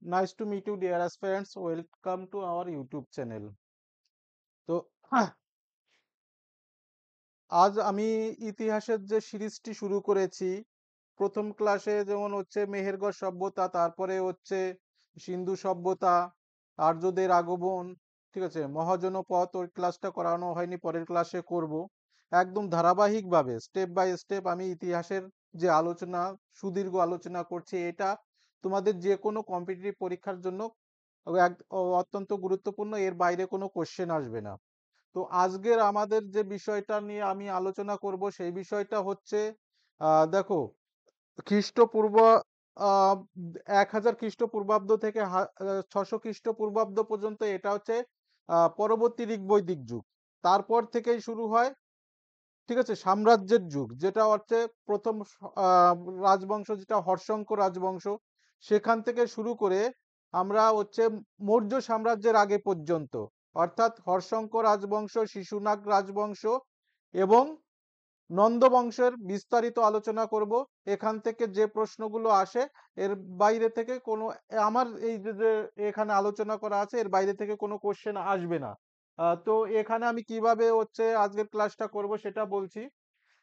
Nice to meet you, dear aspirants. Welcome to our YouTube channel. তো আজ আমি ইতিহাসের যে সিরিজটি শুরু করেছি, প্রথম ক্লাসে যেমন হচ্ছে মেহেরগড় সভ্যতা, তারপরে হচ্ছে সিন্ধু সভ্যতা, আর্যদের আগমন, ঠিক আছে, মহাজনপদ, ওই ক্লাসটা করানো হয়নি, পরের ক্লাসে করব। একদম ধারাবাহিকভাবে স্টেপ বাই স্টেপ আমি ইতিহাসের যে আলোচনা, সুদীর্ঘ আলোচনা করছি, এটা তোমাদের যে কোনো কম্পিটিটিভ পরীক্ষার জন্য অত্যন্ত গুরুত্বপূর্ণ। এর বাইরে কোনো কোশ্চেন আসবে না। তো আজকের আমাদের যে বিষয়টা নিয়ে আমি আলোচনা করব সেই বিষয়টা হচ্ছে, দেখো, খ্রিস্টপূর্ব 1000 খ্রিস্টপূর্বাব্দ থেকে 600 খ্রিস্টপূর্বাব্দ পর্যন্ত এটা হচ্ছে পরবর্তী ঋগ্বৈদিক যুগ। তারপর থেকেই শুরু হয়, ঠিক আছে, সাম্রাজ্যের যুগ, যেটা হচ্ছে প্রথম আহ, রাজবংশ যেটা হর্ষঙ্ক রাজবংশ, সেখান থেকে শুরু করে আমরা হচ্ছে মৌর্য সাম্রাজ্যের আগে পর্যন্ত, অর্থাৎ হর্ষঙ্ক রাজবংশ, শিশুনাগ রাজবংশ এবং নন্দ বংশের বিস্তারিত আলোচনা করব। এখান থেকে যে প্রশ্নগুলো আসে, এর বাইরে থেকে কোনো, আমার এই যে যে এখানে আলোচনা করা আছে এর বাইরে থেকে কোনো কোশ্চেন আসবে না। তো এখানে আমি কিভাবে হচ্ছে আজকের ক্লাসটা করব সেটা বলছি।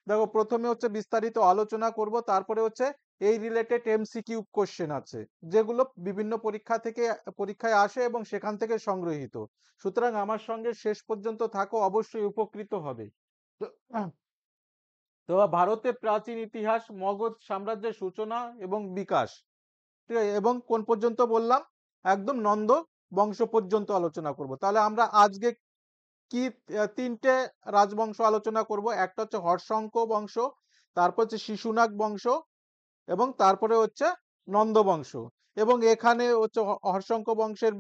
দেখো, প্রথমে হচ্ছে বিস্তারিত আলোচনা করব, তারপরে হচ্ছে এই রিলেটেড এমসিকিউ কোশ্চেন আছে, যেগুলো বিভিন্ন পরীক্ষায় আসে এবং সেখান থেকে সংগৃহীত। সুতরাং আমার সঙ্গে শেষ পর্যন্ত থাকো, অবশ্যই উপকৃত হবে। তো তো ভারতের প্রাচীন ইতিহাস, মগধ সাম্রাজ্যের সূচনা এবং বিকাশ, ঠিক আছে, এবং কোন পর্যন্ত বললাম, একদম নন্দ বংশ পর্যন্ত আলোচনা করব। তাহলে আমরা আজকে কি তিনটে রাজবংশ আলোচনা করব। একটা হচ্ছে হর্ষঙ্ক বংশ, তারপর হচ্ছে শিশুনাগ বংশ এবং তারপরে হচ্ছে নন্দ বংশ। এবং এখানে হচ্ছে হর্ষঙ্ক বংশের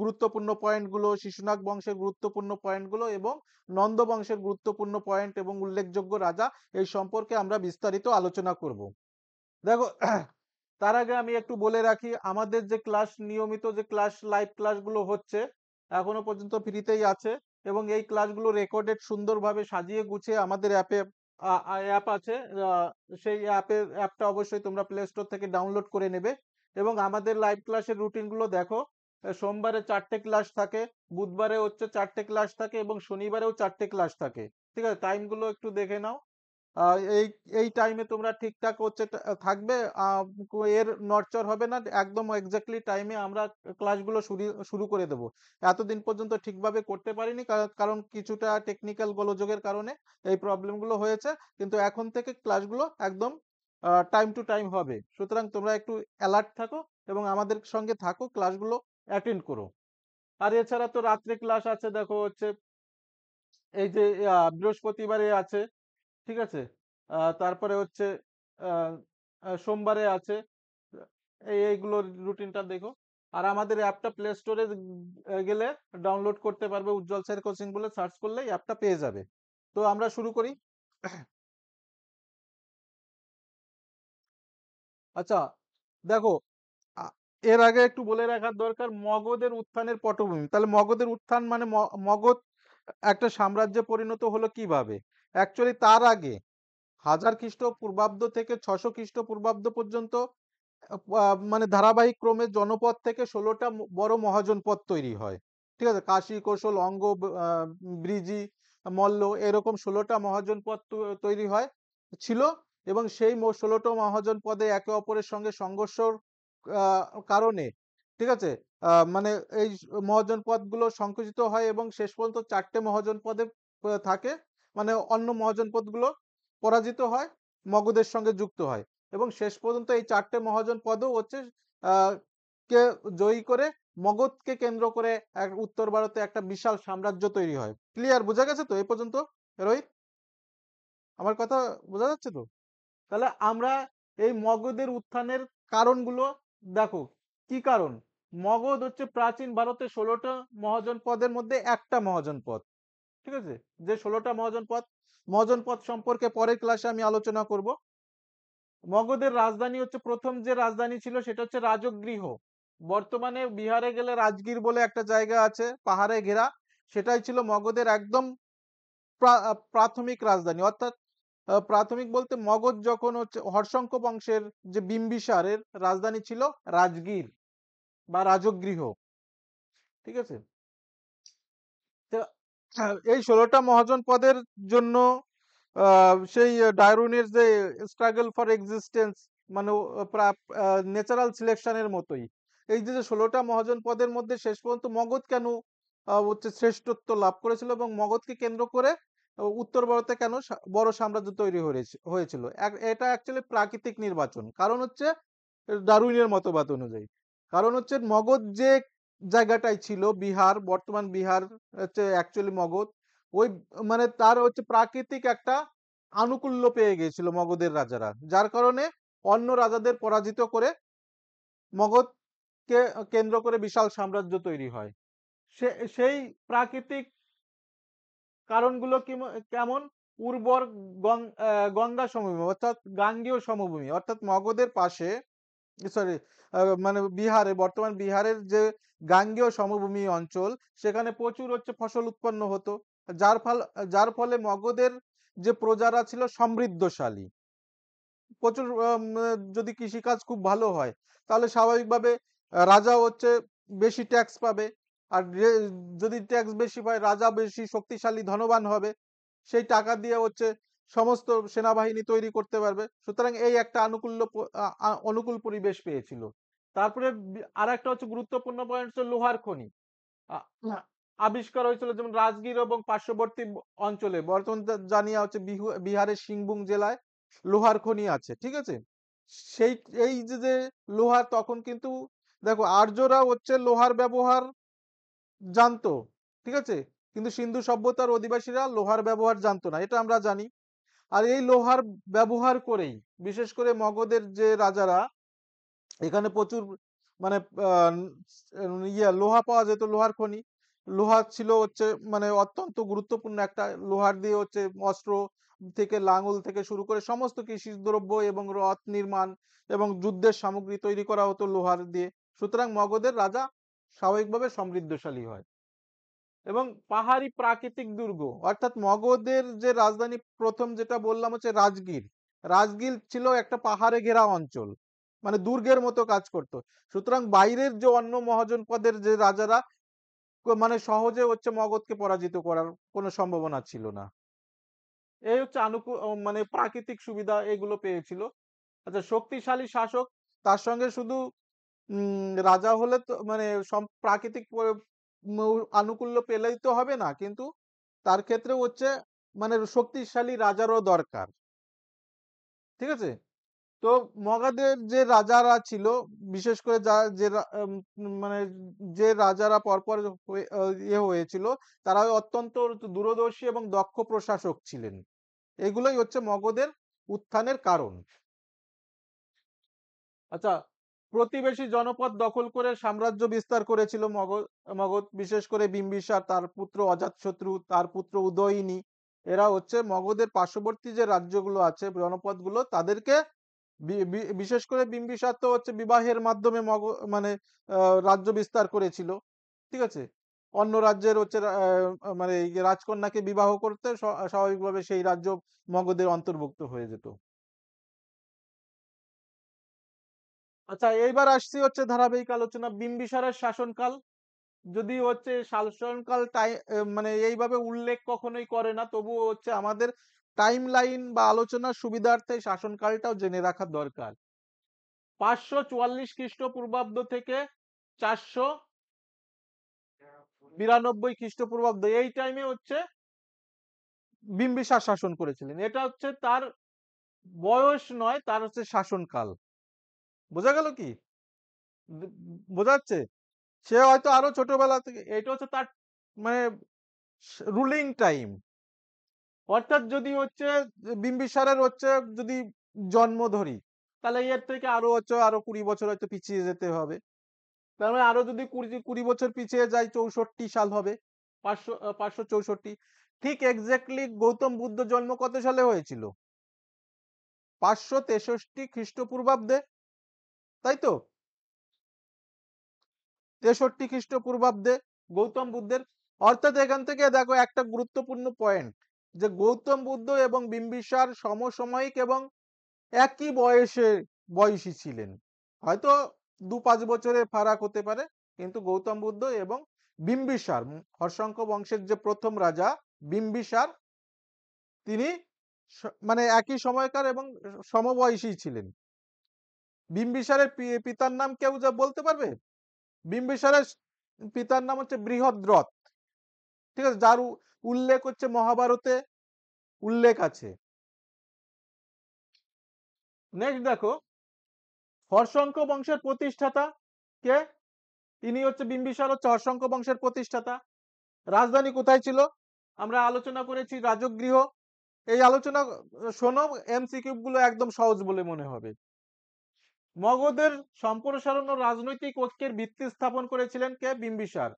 গুরুত্বপূর্ণ পয়েন্টগুলো, শিশুনাগ বংশের গুরুত্বপূর্ণ পয়েন্টগুলো এবং নন্দ বংশের গুরুত্বপূর্ণ পয়েন্ট এবং উল্লেখযোগ্য রাজা, এই সম্পর্কে আমরা বিস্তারিত আলোচনা করব। দেখো, তার আগে আমি একটু বলে রাখি, আমাদের যে ক্লাস, নিয়মিত যে ক্লাস, লাইভ ক্লাসগুলো হচ্ছে, এখনো পর্যন্ত ফ্রিতেই আছে। এবং এই ক্লাসগুলো রেকর্ডেড সুন্দরভাবে সাজিয়ে গুছিয়ে আমাদের অ্যাপে অ্যাপ আছে। আহ, সেই অ্যাপটা অবশ্যই তোমরা প্লে স্টোর থেকে ডাউনলোড করে নেবে। এবং আমাদের লাইভ ক্লাসের রুটিনগুলো দেখো, সোমবারে 4টে ক্লাস থাকে, বুধবারে হচ্ছে 4টে ক্লাস থাকে এবং শনিবারেও 4টে ক্লাস থাকে। ঠিক আছে, টাইমগুলো একটু দেখে নাও। এই এই টাইমে তোমরা ঠিকঠাক হচ্ছে থাকবে। এর নড়চড় হবে না, একদম এক্স্যাক্টলি টাইমে আমরা ক্লাসগুলো শুরু শুরু করে দেবো। এতদিন পর্যন্ত ঠিকভাবে করতে পারিনি, কারণ কিছুটা টেকনিক্যাল গোলযোগের কারণে এই প্রবলেমগুলো হয়েছে। কিন্তু এখন থেকে ক্লাসগুলো একদম টাইম টু টাইম হবে। সুতরাং তোমরা একটু অ্যালার্ট থাকো এবং আমাদের সঙ্গে থাকো, ক্লাসগুলো অ্যাটেন্ড করো। আর এছাড়া তো রাত্রে ক্লাস আছে, দেখো হচ্ছে এই যে বৃহস্পতিবারে আছে, ঠিক আছে, তারপরে হচ্ছে আহ, সোমবারে আছে। এইগুলো রুটিনটা দেখো। আর আমাদের অ্যাপটা প্লে স্টোরে গেলে ডাউনলোড করতে পারবে, উজ্জ্বল স্যার কোচিং বলে সার্চ করলেই অ্যাপটা পেয়ে যাবে। তো আমরা শুরু করি। আচ্ছা, দেখো, আ- এর আগে একটু বলে রাখার দরকার, মগধের উত্থানের পটভূমি। তাহলে মগধের উত্থান মানে মগধ একটা সাম্রাজ্যে পরিণত হলো কিভাবে। অ্যাকচুয়ালি তার আগে 1000 খ্রিস্টপূর্বাব্দ থেকে 600 খ্রিস্টপূর্বাব্দ পর্যন্ত মানে ধারাবাহিক ক্রমে জনপদ থেকে 16টা বড় মহাজনপদ তৈরি হয়। ঠিক আছে, কাশী, কৌশল, অঙ্গ, ব্রিজি, মল্ল, এরকম 16টা মহাজনপদ তৈরি হয় ছিল। এবং সেই 16টা মহাজনপদে একে অপরের সঙ্গে সংঘর্ষর কারণে, ঠিক আছে, মানে এই মহাজনপদগুলো সংকুচিত হয় এবং শেষ পর্যন্ত 4টে মহাজনপদে থাকে। মানে অন্য মহাজনপদগুলো পরাজিত হয়, মগধের সঙ্গে যুক্ত হয় এবং শেষ পর্যন্ত এই 4টে মহাজন পদও হচ্ছে আহ, কে জয়ী করে মগধকে কেন্দ্র করে এক উত্তর ভারতে একটা বিশাল সাম্রাজ্য তৈরি হয়। ক্লিয়ার, বোঝা গেছে তো এই পর্যন্ত রোহিত? আমার কথা বোঝা যাচ্ছে তো? তাহলে আমরা এই মগধের উত্থানের কারণগুলো দেখো। কি কারণ? মগধ হচ্ছে প্রাচীন ভারতের 16টা মহাজনপদের মধ্যে একটা মহাজনপদ। ঠিক আছে, যে 16টা মহাজনপদ সম্পর্কে পরের ক্লাসে আমি আলোচনা করব। মগধের রাজধানী হচ্ছে, প্রথম যে রাজধানী ছিল সেটা হচ্ছে রাজগৃহ। বর্তমানে বিহারে গেলে রাজগীর বলে একটা জায়গা আছে, পাহাড়ে ঘেরা। সেটাই ছিল মগধের একদম প্রাথমিক রাজধানী। অর্থাৎ প্রাথমিক বলতে মগধ যখন হচ্ছে হর্ষঙ্ক বংশের যে বিম্বিসারের রাজধানী ছিল রাজগীর। বা রাজগৃহ, ঠিক আছে। তো এই ১৬টা মহাজন পদের জন্য সেই ডারউইনের যে স্ট্রাগল ফর এক্সিস্টেন্স, মানে ন্যাচারাল সিলেকশনের মতোই এই যে ১৬টা মহাজন পদের মধ্যে শেষ পর্যন্ত মগধ কেন হচ্ছে শ্রেষ্ঠত্ব লাভ করেছিল এবং মগধকে কেন্দ্র করে উত্তর ভারতে কেন বড় সাম্রাজ্য তৈরি হয়েছিল, এটা অ্যাকচুয়ালি প্রাকৃতিক নির্বাচন। কারণ হচ্ছে ডারউইনের মতবাদ অনুযায়ী, কারণ হচ্ছে মগধ যে জায়গাটাই ছিল, বিহার, বর্তমান বিহার হচ্ছে অ্যাকচুয়ালি মগধ, ওই মানে তার হচ্ছে প্রাকৃতিক একটা আনুকূল্য পেয়ে গিয়েছিল মগধের রাজারা, যার কারণে অন্য রাজাদের পরাজিত করে মগধকে কেন্দ্র করে বিশাল সাম্রাজ্য তৈরি হয়। সেই প্রাকৃতিক কারণগুলো কেমন? উর্বর গঙ্গা সমভূমি, অর্থাৎ গাঙ্গেয় সমভূমি, অর্থাৎ মগধের পাশে, সরি, মানে বিহারে, বর্তমান বিহারের যে গাঙ্গেয় সমভূমি অঞ্চল, সেখানে প্রচুর হচ্ছে ফসল উৎপন্ন হতো, যার ফল যার ফলে মগধের যে প্রজারা ছিল সমৃদ্ধশালী, প্রচুর যদি কৃষিকাজ খুব ভালো হয় তাহলে স্বাভাবিকভাবে রাজা হচ্ছে বেশি ট্যাক্স পাবে, আর যদি ট্যাক্স বেশি পায় রাজা বেশি শক্তিশালী ধনবান হবে, সেই টাকা দিয়ে হচ্ছে সমস্ত সেনাবাহিনী তৈরি করতে পারবে। সুতরাং এই একটা অনুকূল পরিবেশ পেয়েছিল। তারপরে আর একটা হচ্ছে গুরুত্বপূর্ণ পয়েন্ট হচ্ছে লোহার খনি আ- আবিষ্কার হয়েছিল, যেমন রাজগীর এবং পার্শ্ববর্তী অঞ্চলে, বর্তমান জানিয়া হচ্ছে বিহারের সিংভূম জেলায় লোহার খনি আছে, ঠিক আছে। সেই এই যে লোহার, তখন কিন্তু দেখো আর্যরা হচ্ছে লোহার ব্যবহার জানতো, ঠিক আছে, কিন্তু সিন্ধু সভ্যতার অধিবাসীরা লোহার ব্যবহার জানতো না, এটা আমরা জানি। আর এই লোহার ব্যবহার করেই বিশেষ করে মগধের যে রাজারা, এখানে প্রচুর মানে লোহা পাওয়া যেত, লোহার খনি, লোহা ছিল হচ্ছে মানে অত্যন্ত গুরুত্বপূর্ণ একটা, লোহার দিয়ে হচ্ছে অস্ত্র থেকে লাঙ্গল থেকে শুরু করে সমস্ত কৃষি দ্রব্য এবং রথ নির্মাণ এবং যুদ্ধের সামগ্রী তৈরি করা হতো লোহার দিয়ে। সুতরাং মগধের রাজা স্বাভাবিকভাবে সমৃদ্ধশালী হয়। এবং পাহাড়ি প্রাকৃতিক দুর্গ, অর্থাৎ মগধের যে রাজধানী প্রথম যেটা বললাম হচ্ছে রাজগীর, রাজগীর ছিল একটা পাহাড়ে ঘেরা অঞ্চল, মানে দুর্গের মতো কাজ করত। সুতরাং বাইরের যে অন্য মহাজন পদের যে রাজারা মানে সহজে হচ্ছে মগধকে পরাজিত করার কোনো সম্ভাবনা ছিল না। এই হচ্ছে মানে প্রাকৃতিক সুবিধা এগুলো পেয়েছিল। আচ্ছা, শক্তিশালী শাসক, তার সঙ্গে শুধু রাজা হলে তো মানে প্রাকৃতিক আনুকূল্য পেলেই তো হবে না, কিন্তু তার ক্ষেত্রে হচ্ছে মানে শক্তিশালী রাজারও দরকার, ঠিক আছে। তো মগধের যে রাজারা ছিল, বিশেষ করে মানে যে রাজারা পরপর ইয়ে হয়েছিল, তারা অত্যন্ত দূরদর্শী এবং দক্ষ প্রশাসক ছিলেন। এগুলোই হচ্ছে মগধের উত্থানের কারণ। আচ্ছা, প্রতিবেশী জনপদ দখল করে সাম্রাজ্য বিস্তার করেছিল মগধ, বিশেষ করে বিম্বিসার, তার পুত্র অজাতশত্রু, তার পুত্র উদয়িনী, এরা হচ্ছে মগধের পার্শ্ববর্তী যে রাজ্যগুলো আছে, জনপদগুলো, তাদেরকে বিশেষ করে বিম্বিসার তো হচ্ছে বিবাহের মাধ্যমে মানে রাজ্য বিস্তার করেছিল, ঠিক আছে। অন্য রাজ্যের হচ্ছে মানে রাজকন্যাকে বিবাহ করতে স্বাভাবিকভাবে সেই রাজ্য মগধের অন্তর্ভুক্ত হয়ে যেত। আচ্ছা, এইবার আসছি হচ্ছে ধারাবাহিক আলোচনা বিম্বিসারের শাসনকাল। যদি হচ্ছে শাসনকাল মানে এইভাবে উল্লেখ কখনোই করে না, তবুও হচ্ছে আমাদের টাইম লাইন বা আলোচনার সুবিধার্থে শাসনকালটাও জেনে রাখা দরকার। 544 খ্রিস্টপূর্বাব্দ থেকে 492 খ্রিস্টপূর্বাব্দ, এই টাইমে হচ্ছে বিম্বিসার শাসন করেছিলেন। এটা হচ্ছে তার বয়স নয়, তার হচ্ছে শাসনকাল। বোঝা গেল কি? বোঝা যাচ্ছে? সে হয়তো আরো ছোটবেলা থেকে, এটা হচ্ছে তার মানে রুলিং টাইম। অর্থাৎ যদি হচ্ছে বিম্বিসারের হচ্ছে যদি জন্ম ধরি, তাহলে এর থেকে আরো হচ্ছে আরো 20 বছর হয়তো পিছিয়ে যেতে হবে। তার মানে আরো যদি 20 বছর পিছিয়ে যায়, 64 সাল হবে। 564। ঠিক এক্স্যাক্টলি গৌতম বুদ্ধ জন্ম কত সালে হয়েছিল? 563 খ্রিস্টপূর্বাব্দে, তাই তো? 63 খ্রিস্টপূর্বাব্দে গৌতম বুদ্ধের, অর্থাৎ এখান থেকে দেখো একটা গুরুত্বপূর্ণ পয়েন্ট, যে গৌতম বুদ্ধ এবং বিম্বিসার সমসাময়িক এবং একই বয়সী ছিলেন। হয়তো 2-5 বছরের ফারাক হতে পারে, কিন্তু গৌতম বুদ্ধ এবং বিম্বিসার, হর্ষঙ্ক বংশের যে প্রথম রাজা বিম্বিসার, তিনি মানে একই সময়কার এবং সমবয়সী ছিলেন। বিম্বিসারের পিতার নাম কেউ যা বলতে পারবে? বিম্বিসারের পিতার নাম হচ্ছে বৃহদ্রথ, ঠিক আছে, যার উল্লেখ হচ্ছে মহাভারতে, উল্লেখ আছে। নেক্সট দেখো, হর্ষঙ্ক বংশের প্রতিষ্ঠাতা কে? তিনি হচ্ছে বিম্বিসার, হচ্ছে হর্ষঙ্ক বংশের প্রতিষ্ঠাতা। রাজধানী কোথায় ছিল? আমরা আলোচনা করেছি রাজগৃহ। এই আলোচনা শোনো, এমসিকিউ গুলো একদম সহজ বলে মনে হবে। মগধের সম্প্রসারণ ও রাজনৈতিক ঐক্যের ভিত্তি স্থাপন করেছিলেন কে? বিম্বিসার,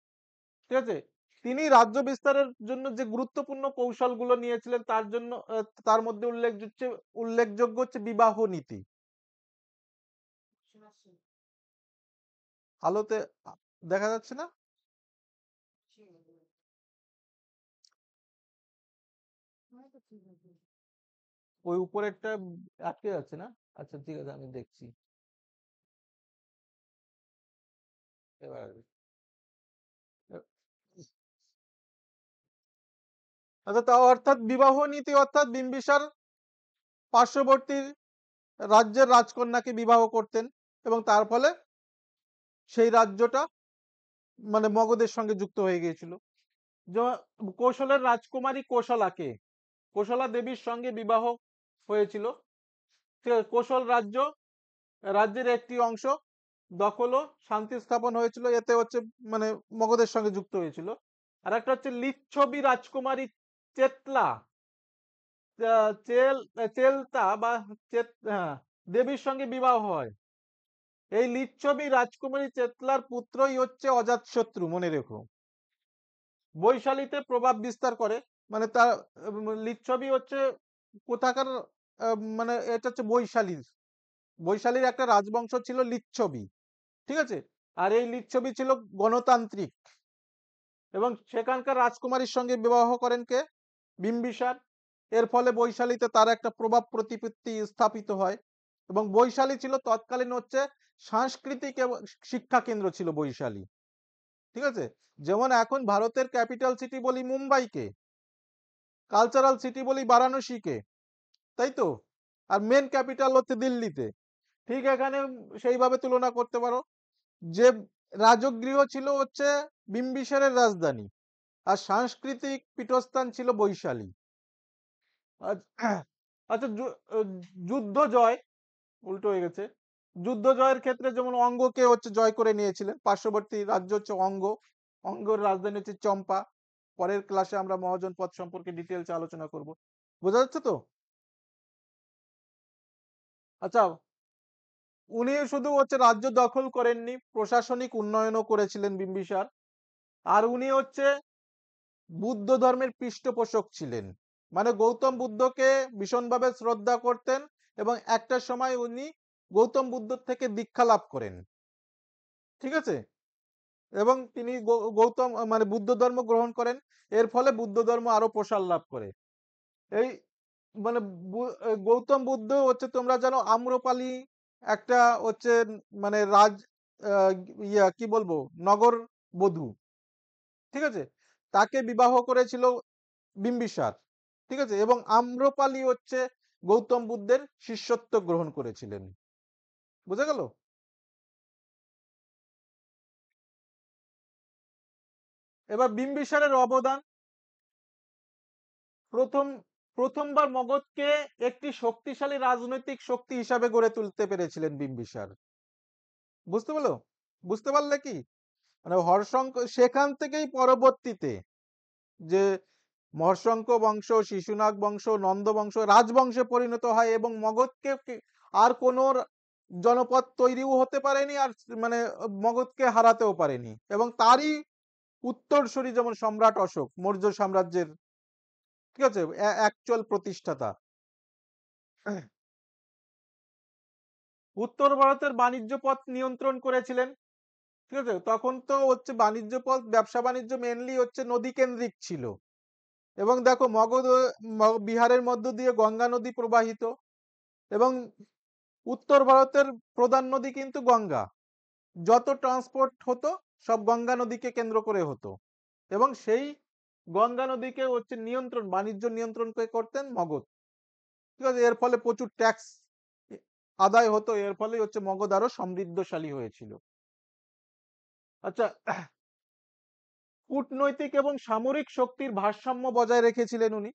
ঠিক আছে। তিনি রাজ্য বিস্তারের জন্য যে গুরুত্বপূর্ণ কৌশলগুলো নিয়েছিলেন, তার মধ্যে উল্লেখযোগ্য হচ্ছে বিবাহ নীতি। আলোতে দেখা যাচ্ছে না? ওই উপরেরটা আটকে যাচ্ছে না? আচ্ছা ঠিক আছে, আমি দেখছি এবার। আচ্ছা, তা অর্থাৎ বিবাহ নীতি অর্থাৎ বিম্বিসার পার্শ্ববর্তী রাজ্যের রাজকন্যাকে বিবাহ করতেন, এবং তার ফলে সেই রাজ্যটা মানে মগধের সঙ্গে যুক্ত হয়ে গিয়েছিল। কৌশলের রাজকুমারী কোশলাকে, কোশলা দেবীর সঙ্গে বিবাহ হয়েছিল, ঠিক আছে। কোশল রাজ্যের একটি অংশ দখল ও শান্তি স্থাপন হয়েছিল, এতে হচ্ছে মানে মগধের সঙ্গে যুক্ত হয়েছিল। আর একটা হচ্ছে লিচ্ছবি রাজকুমারী চেতলা, চেলতা বা হ্যাঁ, দেবীর সঙ্গে বিবাহ হয়। এই লিচ্ছবি রাজকুমারী চেতলার পুত্রই হচ্ছে অজাতশত্রু, মনে রেখো। বৈশালীতে প্রভাব বিস্তার করে, মানে তার লিচ্ছবি হচ্ছে কোথাকার, মানে এটা হচ্ছে বৈশালীর, বৈশালীর একটা রাজবংশ ছিল লিচ্ছবি, ঠিক আছে। আর এই লিচ্ছবি ছিল গণতান্ত্রিক, এবং সেখানকার রাজকুমারীর সঙ্গে বিবাহ করেন কে? বিম্বিসার। এর ফলে বৈশালীতে তার একটা প্রভাব প্রতিপত্তি স্থাপিত হয়, এবং বৈশালী ছিল তৎকালীন হচ্ছে সাংস্কৃতিক এবং শিক্ষা কেন্দ্র ছিল বৈশালী, ঠিক আছে। যেমন এখন ভারতের ক্যাপিটাল সিটি বলি মুম্বাইকে, কালচারাল সিটি বলি বারাণসীকে, তাই তো, আর মেন ক্যাপিটাল হচ্ছে দিল্লিতে। ঠিক এখানে সেইভাবে তুলনা করতে পারো, যে রাজগৃহ ছিল হচ্ছে বিম্বিসারের রাজধানী, আর সাংস্কৃতিক পীঠস্থান ছিল বৈশালী। আচ্ছা, যুদ্ধ জয়, উল্টো হয়ে গেছে। যুদ্ধ জয়ের ক্ষেত্রে যেমন অঙ্গকে হচ্ছে জয় করে নিয়েছিলেন, পার্শ্ববর্তী রাজ্য হচ্ছে অঙ্গর রাজধানী হচ্ছে চম্পা। পরের ক্লাসে আমরা মহাজন পদ সম্পর্কে ডিটেলসে আলোচনা করব। বোঝা যাচ্ছে তো? আচ্ছা, উনি শুধু হচ্ছে রাজ্য দখল করেননি, প্রশাসনিক উন্নয়নও করেছিলেন বিম্বিসার। আর উনি হচ্ছে বুদ্ধ ধর্মের পৃষ্ঠপোষক ছিলেন, মানে গৌতম বুদ্ধকে ভীষণভাবে শ্রদ্ধা করতেন, এবং একটা সময় উনি গৌতম বুদ্ধ থেকে দীক্ষা লাভ করেন, ঠিক আছে। এবং তিনি গৌতম মানে বুদ্ধ ধর্ম গ্রহণ করেন। এর ফলে বুদ্ধ ধর্ম আরো প্রসার লাভ করে। এই মানে গৌতম বুদ্ধ হচ্ছে, তোমরা জানো আম্রপালি একটা হচ্ছে মানে আহ, কি বলবো, নগর বধূ, ঠিক আছে, তাকে বিবাহ করেছিল বিম্বিসার, ঠিক আছে, এবং আম্রপালি হচ্ছে গৌতম বুদ্ধের শিষ্যত্ব গ্রহণ করেছিলেন। বুঝা গেল? এবার বিম্বিসারের অবদান। প্রথম প্রথমবার মগধকে একটি শক্তিশালী রাজনৈতিক শক্তি হিসাবে গড়ে তুলতে পেরেছিলেন বিম্বিসার। বুঝতে পারলো? বুঝতে পারলে কি? মানে হর্ষঙ্ক সেখান থেকেই পরবর্তীতে যে মহাশঙ্ক বংশ, শিশুনাগ বংশ, নন্দ বংশ রাজবংশে পরিণত হয়, এবং মগধকে আর কোনো জনপদ তৈরিও হতে পারেনি, আর মানে মগধকে হারাতেও পারেনি, এবং তারই উত্তরসূরি যেমন সম্রাট অশোক, মৌর্য সাম্রাজ্যের, ঠিক আছে, অ্যাকচুয়াল প্রতিষ্ঠাতা। উত্তর ভারতের বাণিজ্য পথ নিয়ন্ত্রণ করেছিলেন, ঠিক আছে। তখন তো হচ্ছে বাণিজ্য পথ, ব্যবসা বাণিজ্য মেনলি হচ্ছে নদী কেন্দ্রিক ছিল, এবং দেখো মগধ বিহারের মধ্য দিয়ে গঙ্গা নদী প্রবাহিত, এবং উত্তর ভারতের প্রধান নদী কিন্তু গঙ্গা, যত ট্রান্সপোর্ট হতো সব গঙ্গা নদীকে কেন্দ্র করে হতো, এবং সেই গঙ্গা নদীকে হচ্ছে নিয়ন্ত্রণ, বাণিজ্য নিয়ন্ত্রণ করতেন মগধ। ঠিক আছে, এর ফলে প্রচুর ট্যাক্স আদায় হতো, এর ফলে হচ্ছে মগধ আরো সমৃদ্ধশালী হয়েছিল। আচ্ছা, কূটনৈতিক এবং সামরিক শক্তির ভারসাম্য বজায় রেখেছিলেন উনি।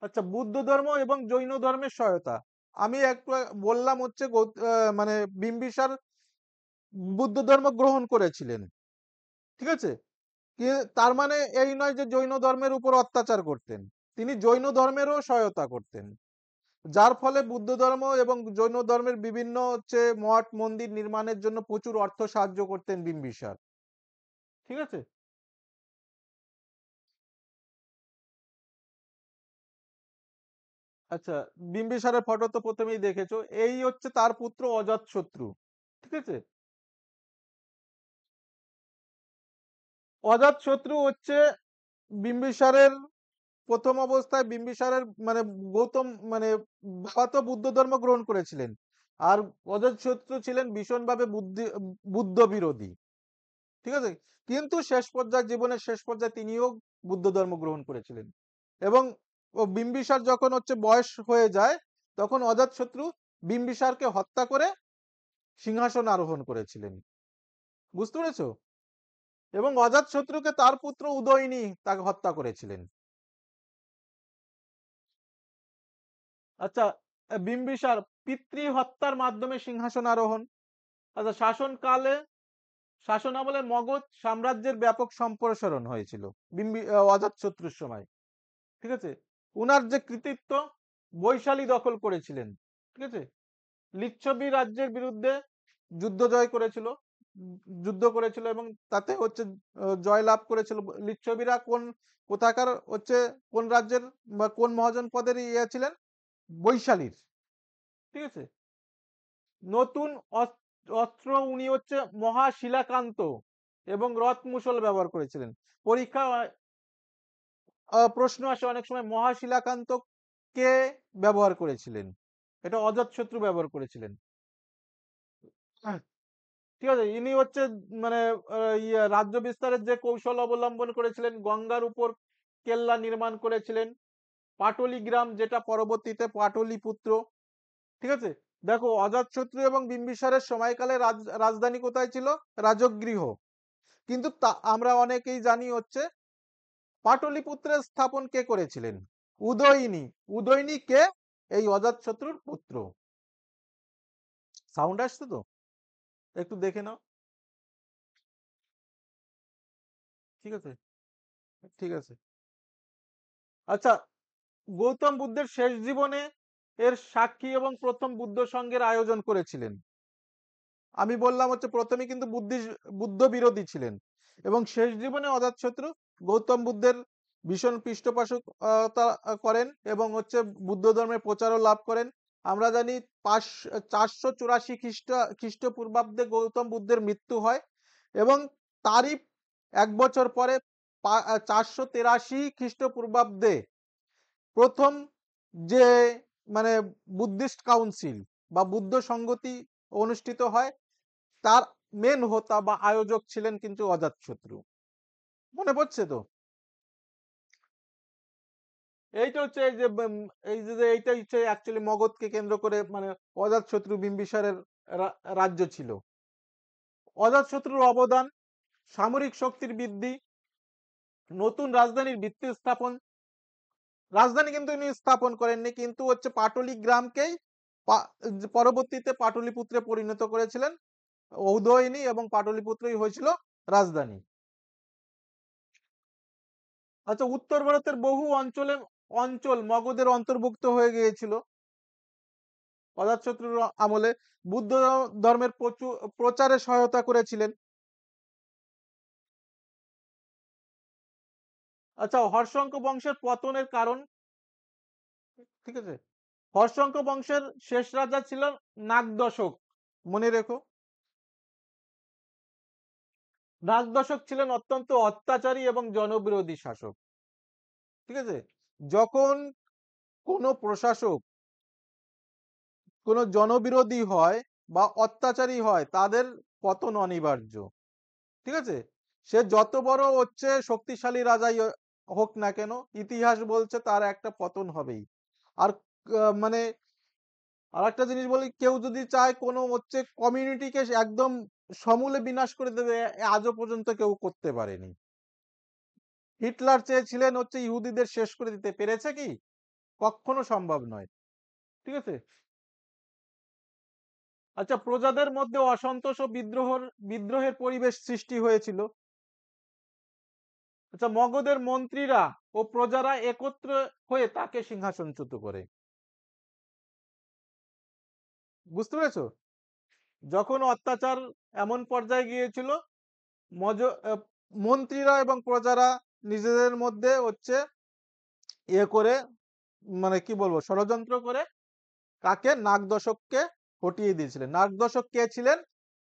আচ্ছা, বুদ্ধ ধর্ম এবং জৈন ধর্মের সহায়তা, আমি একটু বললাম হচ্ছে মানে বিম্বিসার বুদ্ধ ধর্ম গ্রহণ করেছিলেন। ঠিক আছে, তার মানে এই নয় যে জৈন ধর্মের উপর অত্যাচার করতেন, তিনি জৈন ধর্মেরও সহায়তা করতেন, যার ফলে বুদ্ধ ধর্ম এবং জৈন ধর্মের বিভিন্ন হচ্ছে মঠ মন্দির নির্মাণের জন্য প্রচুর অর্থ সাহায্য করতেন বিম্বিসার। ঠিক আছে। আচ্ছা, বিম্বিসারের ফটো তো প্রথমেই দেখেছো, এই হচ্ছে তার পুত্র অজাতশত্রু। ঠিক আছে, অজাতশত্রু হচ্ছে বিম্বিসারের প্রথম অবস্থায়, বিম্বিসারের মানে গৌতম মানে বাবা তো বুদ্ধ ধর্ম গ্রহণ করেছিলেন, আর অজাতশত্রু ছিলেন ভীষণভাবে বুদ্ধ বিরোধী। ঠিক আছে, কিন্তু শেষ পর্যায়ে, জীবনের শেষ পর্যায়ে তিনিও বুদ্ধ ধর্ম গ্রহণ করেছিলেন, এবং ও বিম্বিসার যখন হচ্ছে বয়স হয়ে যায়, তখন অজাতশত্রু বিম্বিসারকে হত্যা করে সিংহাসন আরোহণ করেছিলেন। বুঝতে পেরেছো? এবং অজাতশত্রুকে তার পুত্র উদয়নী তাকে হত্যা করেছিলেন। আচ্ছা, বিম্বিসার পিতৃ হত্যার মাধ্যমে সিংহাসন আরোহণ। আচ্ছা, শাসন আমলে মগধ সাম্রাজ্যের ব্যাপক সম্প্রসারণ হয়েছিল অজাতশত্রুর সময়। ঠিক আছে, উনার যে কৃতিত্ব, বৈশালী দখল করেছিলেন। ঠিক আছে, লিচ্ছবি রাজ্যের বিরুদ্ধে জয় করেছিল, যুদ্ধ করেছিল, এবং তাতে হচ্ছে জয়লাভ করেছিল। লিচ্ছবিরা কোথাকার হচ্ছে, কোন রাজ্যের বা কোন মহাজনপদের ইয়ে ছিলেন? বৈশালীর। ঠিক আছে, নতুন অস্ত্র উনি হচ্ছে মহাশিলাকান্ত এবং রথ মুসল ব্যবহার করেছিলেন। পরীক্ষা প্রশ্ন আসে অনেক সময়, মহাশিলাকান্ত কে ব্যবহার করেছিলেন? এটা অজাতশত্রু ব্যবহার করেছিলেন। হ্যাঁ, ঠিক আছে, ইনি হচ্ছে মানে রাজ্য বিস্তারের যে কৌশল অবলম্বন করেছিলেন, গঙ্গার উপর কেল্লা নির্মাণ করেছিলেন, পাটলি গ্রাম, যেটা পরবর্তীতে পাটলিপুত্র। ঠিক আছে, দেখো অজাতশত্রু এবং বিম্বিসারের সময়কালে রাজধানী কোথায় ছিল? রাজগৃহ। কিন্তু আমরা অনেকেই জানি হচ্ছে পাটলিপুত্রের স্থাপন কে করেছিলেন? উদয়নী। উদয়নী কে? এই অজাতশত্রুর পুত্র। সাউন্ড আসছে তো? একটু দেখে নাও। ঠিক আছে, ঠিক আছে। আচ্ছা, গৌতম বুদ্ধের শেষ জীবনে এর সাক্ষী এবং প্রথম বুদ্ধ সংঘের আয়োজন করেছিলেন। আমি বললাম হচ্ছে প্রথমে কিন্তু বুদ্ধ বিরোধী ছিলেন, এবং শেষ জীবনে অজাতশত্রু গৌতম বুদ্ধের ভীষণ পৃষ্ঠপোষকতা করেন, এবং হচ্ছে বুদ্ধ ধর্মের প্রচারও লাভ করেন। আমরা জানি 484 খ্রিস্টপূর্বাব্দে গৌতম বুদ্ধের মৃত্যু হয়, এবং তারই 1 বছর পরে 483 খ্রিস্টপূর্বাব্দে প্রথম যে মানে বুদ্ধিস্ট কাউন্সিল বা বুদ্ধ সংগতি অনুষ্ঠিত হয়, তার মেন হোতা বা আয়োজক ছিলেন কিন্তু অজাতশত্রু। মনে পড়ছে তো? এইটা হচ্ছে এই যে এইটা হচ্ছে অ্যাকচুয়ালি মগধকে কেন্দ্র করে মানে অজাতশত্রু বিম্বিসারের রাজ্য ছিল। অজাতশত্রুর অবদান: সামরিক শক্তির বৃদ্ধি, নতুন রাজধানীর ভিত্তি স্থাপন। রাজধানী কিন্তু ইনি স্থাপন করেননি, কিন্তু হচ্ছে পাটলি গ্রামকেই পরবর্তীতে পাটলিপুত্রে পরিণত করেছিলেন উদয়নী, এবং পাটলিপুত্রই হয়েছিল রাজধানী। আচ্ছা, উত্তর ভারতের বহু অঞ্চল মগধের অন্তর্ভুক্ত হয়ে গিয়েছিল অজাতশত্রুর আমলে। বুদ্ধ ধর্মের প্রচুর প্রচারে সহায়তা করেছিলেন। আচ্ছা, হর্ষঙ্ক বংশের পতনের কারণ। ঠিক আছে, হর্ষঙ্ক বংশের শেষ রাজা ছিলেন নাগদশক। মনে রেখো, নাগদশক ছিলেন অত্যন্ত অত্যাচারী এবং জনবিরোধী শাসক। ঠিক আছে, যখন কোনো প্রশাসক কোনো জনবিরোধী হয় বা অত্যাচারী হয়, তাদের পতন অনিবার্য। ঠিক আছে? সে যত বড় হচ্ছে শক্তিশালী রাজাই হোক না কেন, ইতিহাস বলছে তার একটা পতন হবেই। আর মানে আরেকটা জিনিস বলি, কেউ যদি চায় কোনো হচ্ছে কমিউনিটিকে একদম সমূলে বিনাশ করে দেবে, আজও পর্যন্ত কেউ করতে পারেনি। হিটলার চেয়েছিলেন হচ্ছে ইহুদিদের শেষ করে দিতে, পেরেছে কি? কখনো সম্ভব নয়। ঠিক আছে? আচ্ছা, প্রজাদের মধ্যে অসন্তোষ ও বিদ্রোহের পরিবেশ সৃষ্টি হয়েছিল। আচ্ছা, মগধের মন্ত্রীরা ও প্রজারা একত্র হয়ে তাকে সিংহাসনচ্যুত করে। বুঝতে পেরেছো? যখন অত্যাচার এমন পর্যায়ে গিয়েছিল, মজ মন্ত্রীরা এবং প্রজারা নিজেদের মধ্যে হচ্ছে ইয়ে করে, মানে কি বলবো, ষড়যন্ত্র করে কাকে, নাগদশককে হটিয়ে দিয়েছিলেন। নাগদশক কে ছিলেন?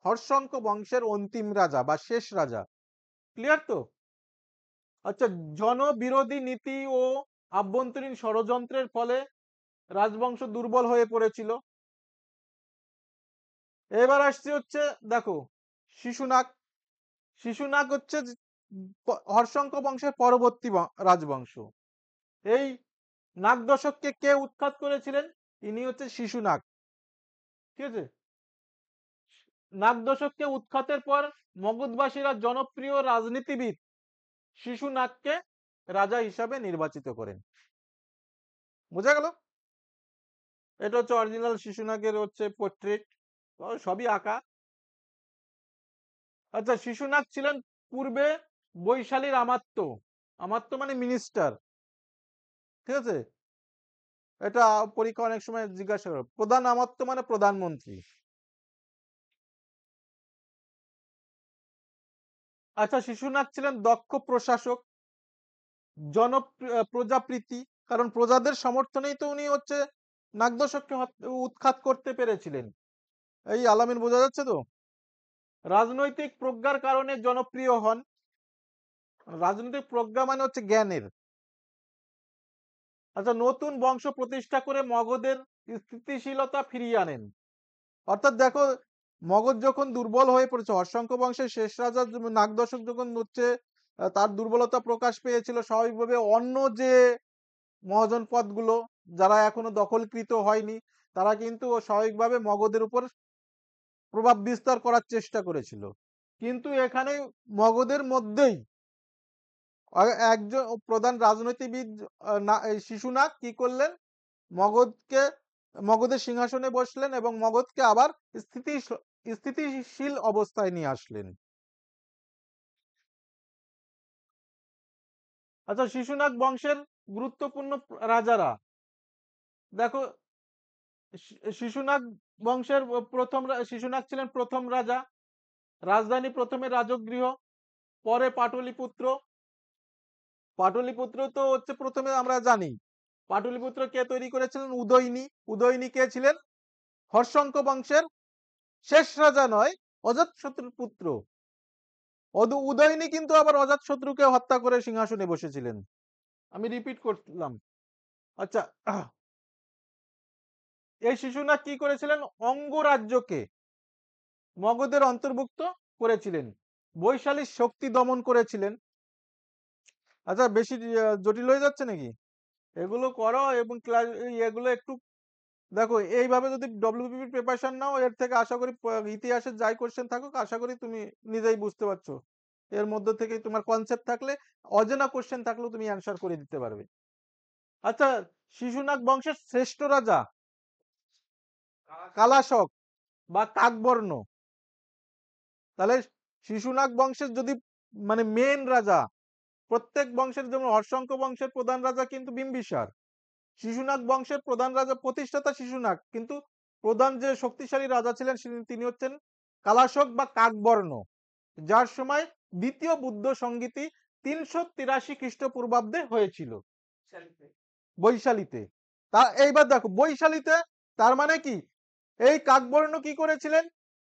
হর্ষঙ্ক বংশের অন্তিম রাজা বা শেষ রাজা। ক্লিয়ার তো? আচ্ছা, জনবিরোধী নীতি ও আভ্যন্তরীণ ষড়যন্ত্রের ফলে রাজবংশ দুর্বল হয়ে পড়েছিল। এবার আসছে হচ্ছে, দেখো, শিশুনাগ। শিশুনাগ হচ্ছে হর্ষঙ্ক বংশের পরবর্তী রাজবংশ। এই নাগ দশককে কে উৎখাত করেছিলেন? ইনি হচ্ছে শিশুনাগ। ঠিক আছে? নাগ দশককে উৎখাতের পর মগধবাসীরা জনপ্রিয় রাজনীতিবিদ শিশুনাগকে রাজা হিসাবে নির্বাচিত করেন। বোঝা গেল? এটা হচ্ছে অরিজিনাল শিশুনাগের হচ্ছে পোর্ট্রেট, সবই আঁকা। আচ্ছা, শিশুনাগ ছিলেন পূর্বে বৈশালীর আমাত্য। আমাত্য মানে মিনিস্টার। ঠিক আছে? এটা পরীক্ষা অনেক সময় জিজ্ঞাসা করে। প্রধান আমাত্য মানে প্রধানমন্ত্রী। আচ্ছা, শিশুনাগ ছিলেন দক্ষ প্রশাসক, জন প্রজাপ্রীতি, কারণ প্রজাদের সমর্থনেই তো উনি হচ্ছে নাগদশককে উৎখাত করতে পেরেছিলেন। এই আলামিন, বোঝা যাচ্ছে তো? রাজনৈতিক প্রজ্ঞার কারণে জনপ্রিয় হন। রাজনৈতিক প্রজ্ঞা মানে হচ্ছে জ্ঞানের। আচ্ছা, নতুন বংশ প্রতিষ্ঠা করে মগধের স্থিতিশীলতা ফিরিয়ে আনেন। অর্থাৎ দেখো, মগধ যখন দুর্বল হয়ে পড়েছে, হর্ষঙ্ক বংশের শেষ রাজা নাগদশক যখন হচ্ছে তার দুর্বলতা প্রকাশ পেয়েছিল, স্বাভাবিকভাবে অন্য যে মহাজন পদগুলো যারা এখনো দখলকৃত হয়নি, তারা কিন্তু স্বাভাবিকভাবে মগধের উপর প্রভাব বিস্তার করার চেষ্টা করেছিল। কিন্তু এখানে মগধের মধ্যেই একজন প্রধান রাজনীতিবিদ শিশুনাগ কি করলেন? মগধকে, মগধের সিংহাসনে বসলেন এবং মগধকে আবার স্থিতিশীল অবস্থায় নিয়ে আসলেন। আচ্ছা, শিশুনাগ বংশের গুরুত্বপূর্ণ রাজারা, দেখো, শিশুনাগ বংশের শিশুনাগ ছিলেন প্রথম রাজা। রাজধানী প্রথমে রাজগৃহ, পরে পাটলিপুত্র। পাটলিপুত্র তো হচ্ছে প্রথমে আমরা জানি। পাটলিপুত্র কে তৈরি করেছিলেন? উদয়নী। উদয়নী কে ছিলেন? হর্ষঙ্ক বংশের শেষ রাজা নয়, অজাতশত্রুর পুত্র। উদয়নী কিন্তু আবার অজাতশত্রুকে হত্যা করে সিংহাসনে বসেছিলেন। আমি রিপিট করলাম। আচ্ছা, এই শিশুনাগ কি করেছিলেন? অঙ্গরাজ্যকে মগধের অন্তর্ভুক্ত করেছিলেন, বৈশালীর শক্তি দমন করেছিলেন। আচ্ছা, বেশি জটিল হয়ে যাচ্ছে নাকি? এগুলো করো এবং এগুলো একটু দেখো, এইভাবে যদি ডব্লিউবিপির প্রিপারেশন নাও, এর থেকে আশা করি ইতিহাসের যাই কোশ্চেন থাকুক, আশা করি তুমি নিজেই বুঝতে পারছো। এর মধ্যে থেকে তোমার কনসেপ্ট থাকলে, অজানা কোশ্চেন থাকলেও তুমি অ্যান্সার করে দিতে পারবে। আচ্ছা, শিশুনাগ বংশের শ্রেষ্ঠ রাজা কালাশক বা কাকবর্ণ। তাহলে শিশুনাগ বংশের যদি মানে মেন রাজা, প্রত্যেক বংশের, যেমন হর্ষঙ্ক বংশের প্রধান রাজা কিন্তু বিম্বিসার, শিশুনাগ বংশের প্রধান রাজা প্রতিষ্ঠাতা শিশুনাগ, কিন্তু প্রধান যে শক্তিশালী রাজা ছিলেন তিনি হচ্ছেন কালাশক বা কাকবর্ণ, যার সময় দ্বিতীয় বুদ্ধ সংগীতি 383 খ্রিস্টপূর্বাব্দে হয়েছিল বৈশালীতে। তা এইবার দেখো, বৈশালীতে তার মানে কি, এই কাকবর্ণ কি করেছিলেন?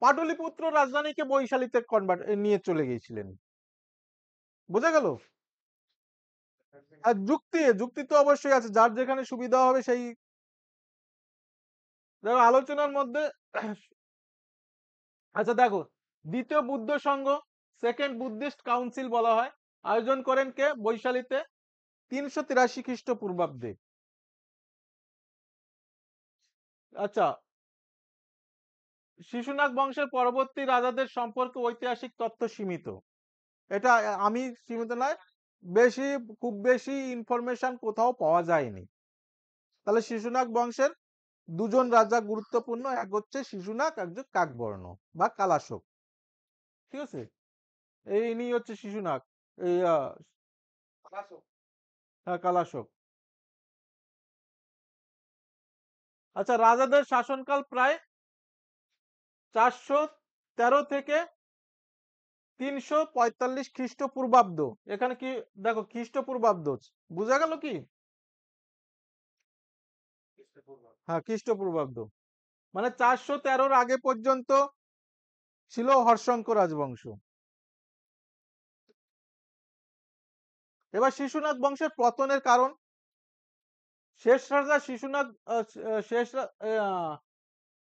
পাটলিপুত্র রাজধানীকে বৈশালীতে কনভার্ট নিয়ে চলে গিয়েছিলেন। বোঝা গেল? আর যুক্তি, যুক্তি তো অবশ্যই আছে, যার যেখানে সুবিধা হবে সেই। দেখো, আলোচনার মধ্যে, আচ্ছা দেখো, দ্বিতীয় বুদ্ধ সংঘ, সেকেন্ড বুদ্ধিস্ট কাউন্সিল বলা হয়, আয়োজন করেন কে? বৈশালীতে 383 খ্রিস্টপূর্বাব্দে। আচ্ছা, শিশুনাগ বংশের পরবর্তী রাজাদের সম্পর্কে ঐতিহাসিক তথ্য সীমিত। এটা আমি সীমিত নয়, বেশি, খুব বেশি ইনফরমেশন কোথাও পাওয়া যায়নি। তাহলে শিশুনাগ বংশের দুজন রাজা গুরুত্বপূর্ণ, এক হচ্ছে শিশুনাগ, একজন কাকবর্ণ বা কালাশোক। ঠিক আছে, এই ইনি হচ্ছে শিশুনাগ, এই কালাশোক। আচ্ছা, রাজাদের শাসনকাল প্রায় 413 থেকে 345 খ্রিস্টপূর্বাব্দ। এখানে কি দেখো খ্রিস্টপূর্বাব্দ, বোঝা গেল কি? হ্যাঁ, খ্রিস্টপূর্বাব্দ মানে 413 আগে পর্যন্ত ছিল হর্ষঙ্ক রাজবংশ। এবার শিশুনাগ বংশের পতনের কারণ। শেষ রাজা শিশুনাগ, শেষ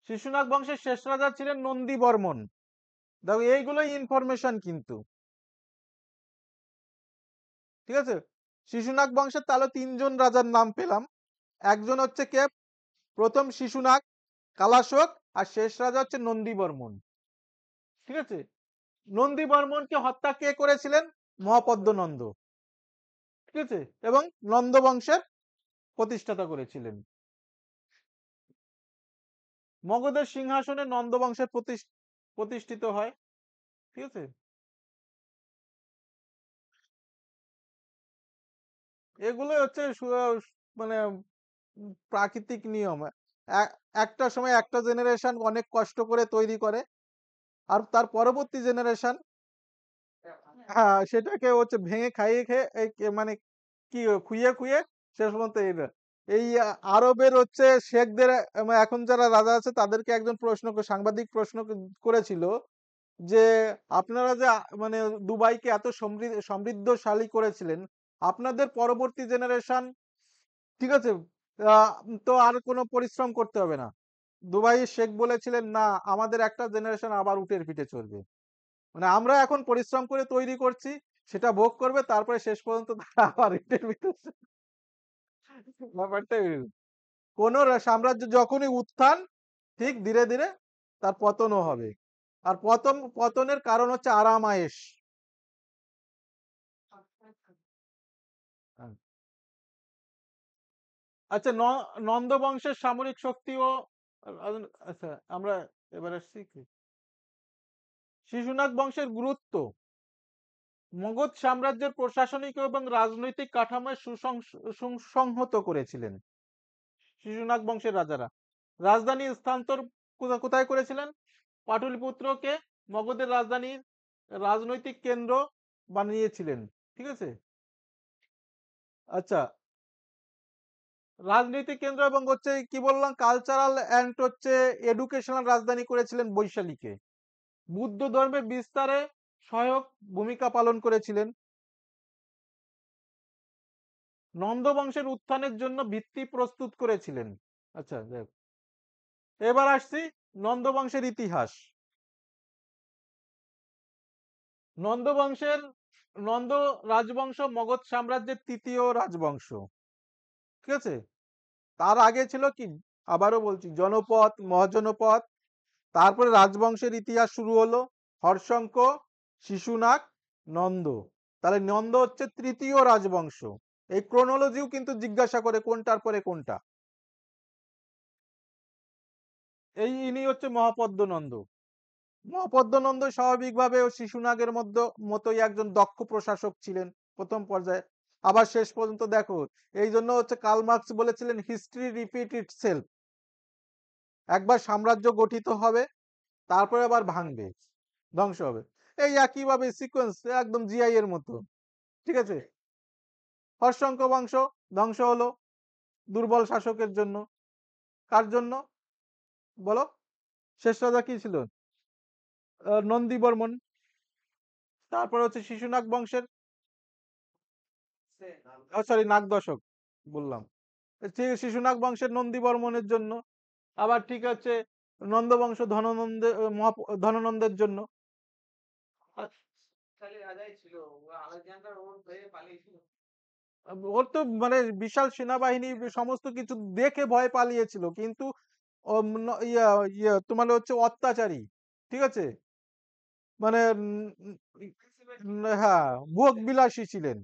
শিশুনাগ বংশের শেষ রাজা ছিলেন নন্দী বর্মন। দেখো এইগুলোই ইনফরমেশন কিন্তু, ঠিক আছে। শিশুনাগ বংশের তাহলে তিনজন রাজার নাম পেলাম। একজন হচ্ছে কে? প্রথম শিশুনাগ, কালাশোক, আর শেষ রাজা হচ্ছে নন্দী বর্মন। ঠিক আছে, নন্দী বর্মনকে হত্যা কে করেছিলেন? মহাপদ্ম নন্দ। ঠিক আছে, এবং নন্দ বংশের প্রতিষ্ঠাতা করেছিলেন। মগধের সিংহাসনে নন্দ বংশের প্রতিষ্ঠিত হয়। ঠিক আছে, এগুলো হচ্ছে মানে প্রাকৃতিক নিয়ম। একটা সময় একটা জেনারেশন অনেক কষ্ট করে তৈরি করে, আর তার পরবর্তী জেনারেশন হ্যাঁ সেটাকে হচ্ছে ভেঙে খাইয়ে খেয়ে মানে কি খুইয়ে খুইয়ে শেষ পর্যন্ত এই আরবের হচ্ছে শেখদের এখন যারা রাজা আছে তাদেরকে একজন সাংবাদিক প্রশ্ন করেছিল যে আপনারা যে মানে দুবাইকে এত সমৃদ্ধশালী করেছিলেন, আপনাদের পরবর্তী জেনারেশন, ঠিক আছে, আহ, তো আর কোনো পরিশ্রম করতে হবে না। দুবাইয়ের শেখ বলেছিলেন না, আমাদের একটা জেনারেশন আবার উটের পিঠে চড়বে, মানে আমরা এখন পরিশ্রম করে তৈরি করছি, সেটা ভোগ করবে, তারপরে শেষ পর্যন্ত তারা আবার উটের পিঠে ব্যাপারটা কোন সাম্রাজ্য যখনই উত্থান, ঠিক ধীরে ধীরে তার পতনও হবে। আর পতনের কারণ হচ্ছে আরাম আয়েশ। আচ্ছা, নন্দ বংশের সামরিক শক্তি ও আচ্ছা আমরা এবার আসছি কি শিশুনাগ বংশের গুরুত্ব। মগধ সাম্রাজ্যের প্রশাসনিক এবং রাজনৈতিক কাঠামোয় সুসংহত করেছিলেন শিশুনাগ বংশের রাজারা। রাজধানী স্থানান্তর কোথায় করেছিলেন? পাটলিপুত্রকে মগধের রাজধানীর রাজনৈতিক কেন্দ্র বানিয়েছিলেন। ঠিক আছে, আচ্ছা, রাজনৈতিক কেন্দ্র এবং হচ্ছে কি বললাম কালচারাল এন্ড হচ্ছে এডুকেশনাল রাজধানী করেছিলেন বৈশালীকে। বুদ্ধ ধর্মের বিস্তারে সহায়ক ভূমিকা পালন করেছিলেন। নন্দ বংশের উত্থানের জন্য ভিত্তি প্রস্তুত করেছিলেন। আচ্ছা, এবার আসছি নন্দ বংশের ইতিহাস। নন্দ বংশের নন্দ রাজবংশ মগধ সাম্রাজ্যের তৃতীয় রাজবংশ। ঠিক আছে, তার আগে ছিল কি, আবারও বলছি, জনপদ, মহাজনপদ, তারপরে রাজবংশের ইতিহাস শুরু হলো হর্ষঙ্ক, শিশুনাগ, নন্দ। তাহলে নন্দ হচ্ছে তৃতীয় রাজবংশ। এই ক্রোনোলজিও কিন্তু জিজ্ঞাসা করে কোনটার পরে কোনটা। এই ইনি হচ্ছে মহাপদ্ম নন্দ। মহাপদ্ম নন্দ স্বাভাবিকভাবে শিশুনাগের মতোই একজন দক্ষ প্রশাসক ছিলেন প্রথম পর্যায়ে। আবার শেষ পর্যন্ত দেখো, এই জন্য হচ্ছে কার্ল মার্কস বলেছিলেন হিস্ট্রি রিপিট ইটসেলফ। একবার সাম্রাজ্য গঠিত হবে, তারপরে আবার ভাঙবে, ধ্বংস হবে, এই একইভাবে সিকোয়েন্স একদম জিআই এর মতো। ঠিক আছে, হর্ষঙ্ক বংশ ধ্বংস হলো দুর্বল শাসকের জন্য। কার জন্য বলো? শেষ রাজা কি ছিল? নন্দী বর্মন। তারপর হচ্ছে শিশুনাগ বংশের, সরি নাগ দশক বললাম, ঠিক শিশুনাগ বংশের নন্দী বর্মনের জন্য। আবার ঠিক আছে, নন্দ বংশ ধননন্দের জন্য। ওর তো মানে বিশাল সেনাবাহিনী সমস্ত কিছু দেখে ভয় পালিয়েছিল, কিন্তু তোমার হচ্ছে অত্যাচারী, ঠিক আছে, মানে হ্যাঁ, ভোগ বিলাসী ছিলেন।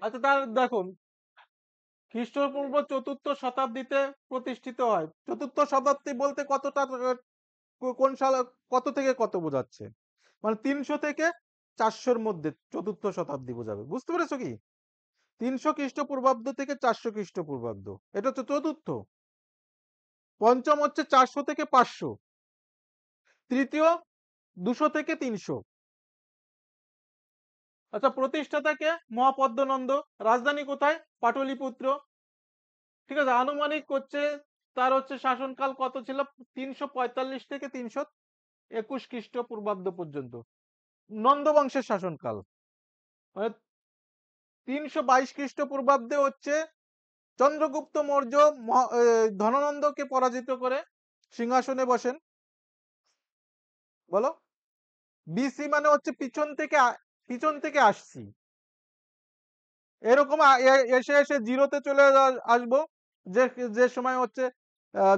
আচ্ছা, তার দেখুন, খ্রিস্টপূর্ব চতুর্থ শতাব্দীতে প্রতিষ্ঠিত হয়। চতুর্থ শতাব্দী বলতে কতটা, কোন সাল, কত থেকে কত বোঝাচ্ছে? মানে 300 থেকে 400-র মধ্যে চতুর্থ শতাব্দী বোঝাবে, বুঝতে পেরেছো কি? 300 খ্রিস্টপূর্বাব্দ থেকে 400 খ্রিস্টপূর্বাব্দ, এটা হচ্ছে চতুর্থ। পঞ্চম হচ্ছে 400 থেকে 500। তৃতীয় 200 থেকে 300। আচ্ছা, প্রতিষ্ঠাতা কে? মহাপদ্মনন্দ। রাজধানী কোথায়? পাটলিপুত্র। ঠিক আছে, আনুমানিক হচ্ছে তার হচ্ছে শাসনকাল কত ছিল? 345 থেকে 321 খ্রিস্টপূর্বাব্দ পর্যন্ত নন্দ বংশের শাসনকাল। মানে 322 খ্রিস্টপূর্বাব্দে হচ্ছে চন্দ্রগুপ্ত মৌর্য ধননন্দকে পরাজিত করে সিংহাসনে বসেন। বলো। বিসি মানে হচ্ছে পিছন থেকে আসছি, এরকম এসে এসে জিরোতে চলে আসবো। যে যে সময় হচ্ছে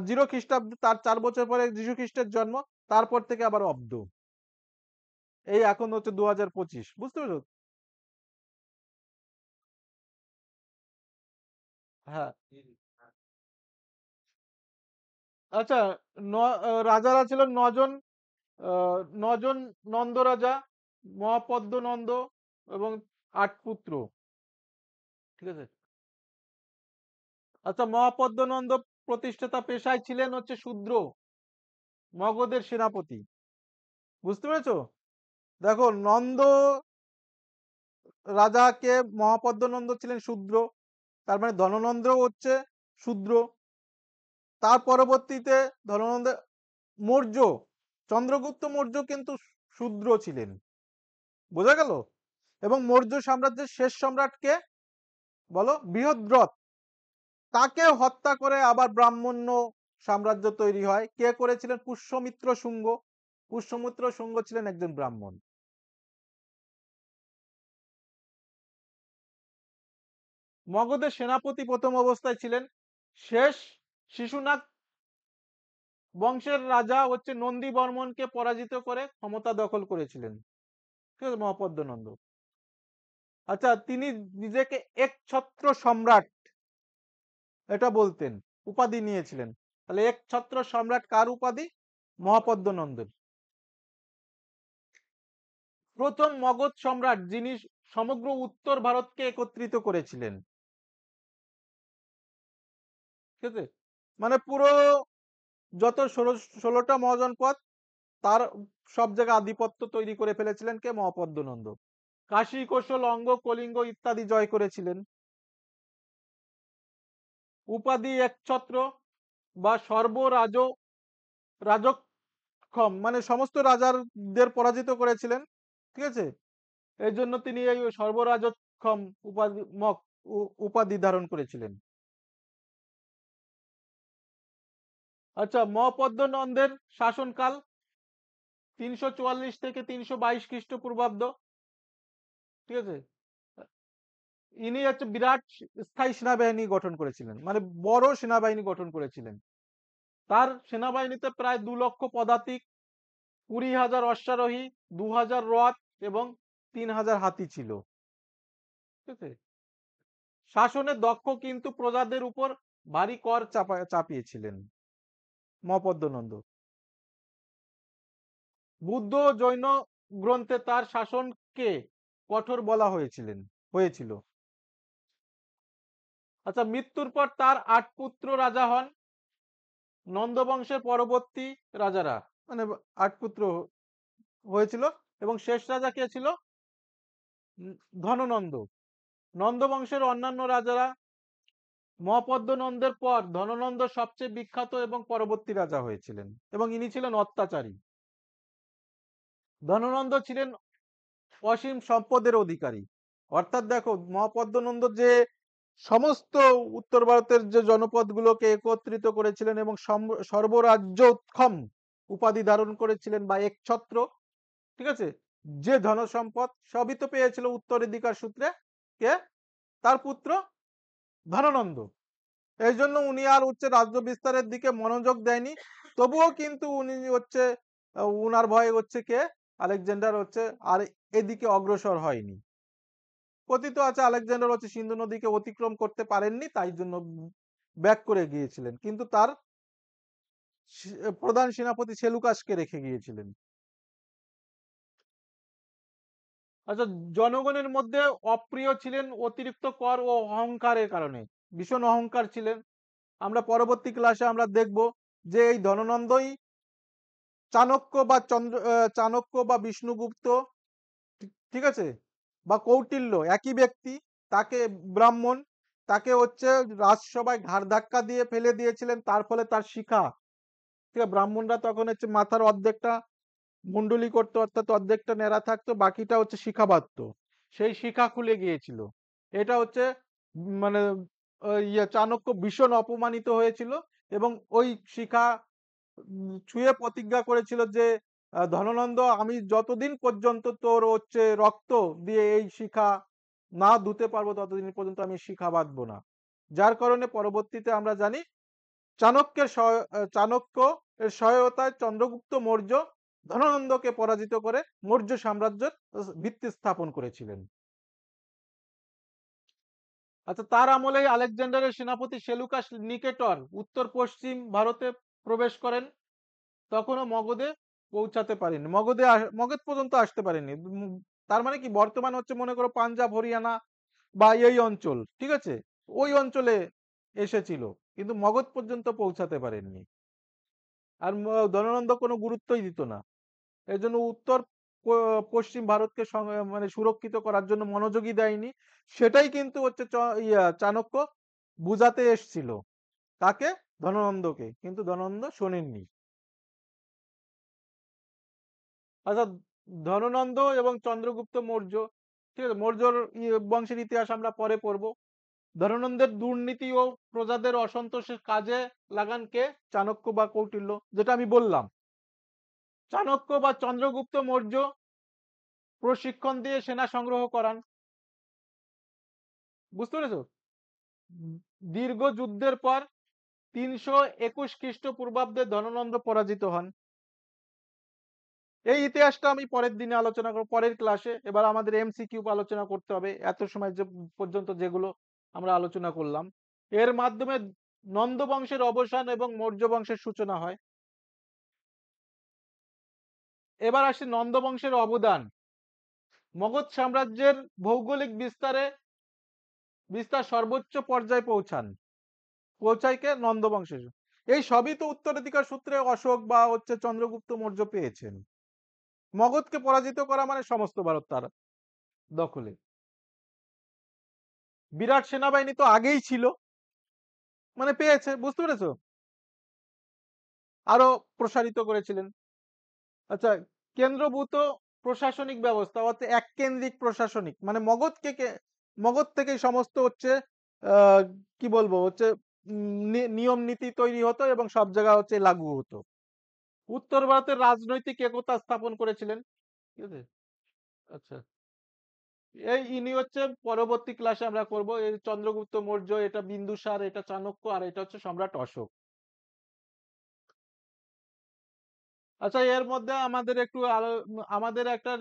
0 খ্রিস্টাব্দ, তার 4 বছর পরে যীশু খ্রিস্টের জন্ম, তারপর থেকে আবার অব্দ, এই এখন হচ্ছে 2025, বুঝতে পেরেছো? হ্যাঁ। আচ্ছা, রাজারা ছিল 9 জন। 9 জন নন্দ রাজা, মহাপদ্ম নন্দ এবং 8 পুত্র, ঠিক আছে। আচ্ছা, মহাপদ্ম নন্দ প্রতিষ্ঠাতা পেশায় ছিলেন হচ্ছে শূদ্র, মগধের সেনাপতি, বুঝতে পেরেছো? দেখো, নন্দ রাজাকে মহাপদ্ম নন্দ ছিলেন শূদ্র, তার মানে ধননন্দ হচ্ছে শূদ্র। তার পরবর্তীতে ধননন্দ মৌর্য, চন্দ্রগুপ্ত মৌর্য কিন্তু শূদ্র ছিলেন, বোঝা গেল? এবং মৌর্য সাম্রাজ্যের শেষ সম্রাটকে বলো, বৃহদ্রথ, তাকে হত্যা করে আবার ব্রাহ্মণ্য সাম্রাজ্য তৈরি হয়। কে করেছিলেন? পুষ্যমিত্র শুঙ্গ। পুষ্যমিত্র শুঙ্গ ছিলেন একজন ব্রাহ্মণ। মগধের সেনাপতি প্রথম অবস্থায় ছিলেন শেষ শিশুনাগ বংশের রাজা হচ্ছে নন্দী বর্মনকে পরাজিত করে ক্ষমতা দখল করেছিলেন, ঠিক আছে, মহাপদ্মনন্দ। আচ্ছা, তিনি নিজেকে একছত্র সম্রাট এটা বলতেন, উপাধি নিয়েছিলেন। তাহলে একছত্র সম্রাট কার উপাধি? মহাপদ্মনন্দের। প্রথম মগধ সম্রাট যিনি সমগ্র উত্তর ভারতকে একত্রিত করেছিলেন, ঠিক আছে, মানে পুরো যত 16টা মহাজনপদ, তার সব জায়গায় আধিপত্য তৈরি করে ফেলেছিলেন কে? মহাপদ্মনন্দ। কাশী, কোশল, অঙ্গ, কলিঙ্গ ইত্যাদি জয় করেছিলেন। উপাধি একছত্র বা রাজক্ষম, মানে সমস্ত রাজাদের পরাজিত করেছিলেন, ঠিক আছে। এই জন্য তিনি এই সর্বরাজক্ষম উপাধি উপাধি ধারণ করেছিলেন। আচ্ছা, মহাপদ্মনন্দের শাসনকাল 344 থেকে 322 খ্রিস্টপূর্বাব্দ, ঠিক আছে। ইনি হচ্ছে বিরাট স্থায়ী সেনাবাহিনী গঠন করেছিলেন, মানে বড় সেনাবাহিনী গঠন করেছিলেন। তার সেনাবাহিনীতে প্রায় 2 লক্ষ পদাতিক, 20,000 অশ্বারোহী, 2,000 রথ এবং 3,000 হাতি ছিল, ঠিক আছে। শাসনে দক্ষ, কিন্তু প্রজাদের উপর ভারী কর চাপিয়েছিলেন মহাপদ্মনন্দ। বুদ্ধ ও জৈন গ্রন্থে তার শাসনকে কঠোর বলা হয়েছিল। আচ্ছা, মৃত্যুর পর তার 8 পুত্র রাজা হন, নন্দবংশের পরবর্তী রাজারা, মানে 8 পুত্র হয়েছিল। এবং শেষ রাজা কে ছিল? ধননন্দ। নন্দবংশের অন্যান্য রাজারা, মহাপদ্মনন্দের পর ধননন্দ সবচেয়ে বিখ্যাত এবং পরবর্তী রাজা হয়েছিলেন, এবং ইনি ছিলেন অত্যাচারী। ধননন্দ ছিলেন অসীম সম্পদের অধিকারী। অর্থাৎ দেখো, মহাপদ্মনন্দ যে সমস্ত উত্তর ভারতের যে জনপদগুলোকে একত্রিত করেছিলেন এবং সর্বরাজ্যক্ষম উপাধি ধারণ করেছিলেন বা একছত্র, ঠিক আছে, যে ধনসম্পদ সবই তো পেয়েছিল উত্তরাধিকার সূত্রে, কে? তার পুত্র ধননন্দ। এই জন্য উনি আর হচ্ছে রাজ্য বিস্তারের দিকে মনোযোগ দেয়নি। তবুও কিন্তু উনি হচ্ছে উনার ভয়ে হচ্ছে কে, আলেকজান্ডার হচ্ছে আর এদিকে অগ্রসর হয়নি। কথিত আছে আলেকজান্ডার হচ্ছে সিন্ধু নদীকে অতিক্রম করতে পারেননি, তাই জন্য ব্যাক করে গিয়েছিলেন, কিন্তু তার প্রধান সেনাপতি সেলুকাসকে রেখে গিয়েছিলেন। আচ্ছা, জনগণের মধ্যে অপ্রিয় ছিলেন অতিরিক্ত কর ও অহংকারের কারণে, ভীষণ অহংকার ছিলেন। আমরা পরবর্তী ক্লাসে আমরা দেখব যে এই ধননন্দই চাণক্য বা বিষ্ণুগুপ্ত, ঠিক আছে, বা কৌটিল্য একই ব্যক্তি। তাকে ব্রাহ্মণ, তাকে হচ্ছে রাজসভায় ঘাড় ধাক্কা দিয়ে ফেলে দিয়েছিলেন, তার ফলে তার শিখা, ঠিক আছে, ব্রাহ্মণরা তখন হচ্ছে মাথার অর্ধেকটা মুন্ডলি করতো, অর্থাৎ অর্ধেকটা ন্যাড়া থাকতো, বাকিটা হচ্ছে শিখা বাঁধতো, সেই শিখা খুলে গিয়েছিল। এটা হচ্ছে মানে চাণক্য ভীষণ অপমানিত হয়েছিল এবং ওই শিখা ছুঁয়ে প্রতিজ্ঞা করেছিল যে ধননন্দ, আমি যতদিন পর্যন্ত তোর হচ্ছে রক্ত দিয়ে এই শিখা না ধুতে পারবো ততদিন পর্যন্ত আমি শিখা বাঁধবো না। যার কারণে পরবর্তীতে আমরা জানি চাণক্য এর সহায়তায় চন্দ্রগুপ্ত মৌর্য ধননন্দকে পরাজিত করে মৌর্য সাম্রাজ্যের ভিত্তি স্থাপন করেছিলেন। আচ্ছা, তার আমলেই আলেকজান্ডারের সেনাপতি সেলুকাস নিকেটর উত্তর পশ্চিম ভারতে প্রবেশ করেন। তখনও মগধে পৌঁছাতে পারেনি, মগধ পর্যন্ত আসতে পারেনি। তার মানে কি, বর্তমান হচ্ছে মনে করো পাঞ্জাব হরিয়ানা বা এই অঞ্চল, ঠিক আছে, ওই অঞ্চলে এসেছিল, কিন্তু মগধ পর্যন্ত পৌঁছাতে পারেননি। আর ধননন্দ কোনো গুরুত্বই দিত না। এই জন্য উত্তর পশ্চিম ভারতকে মানে সুরক্ষিত করার জন্য মনোযোগী দেয়নি। সেটাই কিন্তু হচ্ছে চাণক্য বুঝাতে এসছিল, কাকে? ধননন্দকে, কিন্তু ধননন্দ শোনেননি। আচ্ছা, ধননন্দ এবং চন্দ্রগুপ্ত মৌর্য, ঠিক আছে, মৌর্যর বংশের ইতিহাস আমরা পরে পড়ব। ধননন্দের দুর্নীতি ও প্রজাদের অসন্তোষের কাজে লাগান কে? চাণক্য বা কৌটিল্য, যেটা আমি বললাম। চাণক্য বা চন্দ্রগুপ্ত মৌর্য প্রশিক্ষণ দিয়ে সেনা সংগ্রহ করান। বুঝতে পেরেছো? দীর্ঘ যুদ্ধের পর 321 খ্রিস্টপূর্বাব্দে ধননন্দ পরাজিত হন। এই ইতিহাসটা আমি পরের দিনে আলোচনা করব, পরের ক্লাসে। এবার আমাদের এমসিকিউ আলোচনা করতে হবে, এত সময় যে পর্যন্ত যেগুলো আমরা আলোচনা করলাম। এর মাধ্যমে নন্দ বংশের অবসান এবং মৌর্য বংশের সূচনা হয়। এবার আসি নন্দ বংশের অবদান। মগধ সাম্রাজ্যের ভৌগোলিক বিস্তার সর্বোচ্চ পর্যায়ে পৌঁছায় কে? নন্দ বংশের। এই সবই তো উত্তরাধিকার সূত্রে অশোক বা হচ্ছে চন্দ্রগুপ্ত মৌর্য পেয়েছেন। মগধকে পরাজিত করা মানে সমস্ত ভারত তার দখলে। বিরাট সেনাবাহিনী তো আগেই ছিল, মানে পেয়েছে, বুঝতে পেরেছো, আরো প্রসারিত করেছিলেন। আচ্ছা, কেন্দ্রভূত প্রশাসনিক ব্যবস্থা অর্থাৎ এককেন্দ্রিক প্রশাসনিক, মানে মগধ থেকে সমস্ত হচ্ছে আহ কি বলবো হচ্ছে নিয়ম নীতি তৈরি হতো এবং সব জায়গায় হচ্ছে লাগু হতো। উত্তর ভারতের রাজনৈতিক একতা স্থাপন করেছিলেন, ঠিক আছে। আচ্ছা, ইনি হচ্ছে পরবর্তী ক্লাসে আমরা করব, এই চন্দ্রগুপ্ত মৌর্য, এটা বিন্দুসার, এটা চাণক্য, আর এটা হচ্ছে সম্রাট অশোক। আচ্ছা, এর মধ্যে আমাদের একটু আমাদের একটা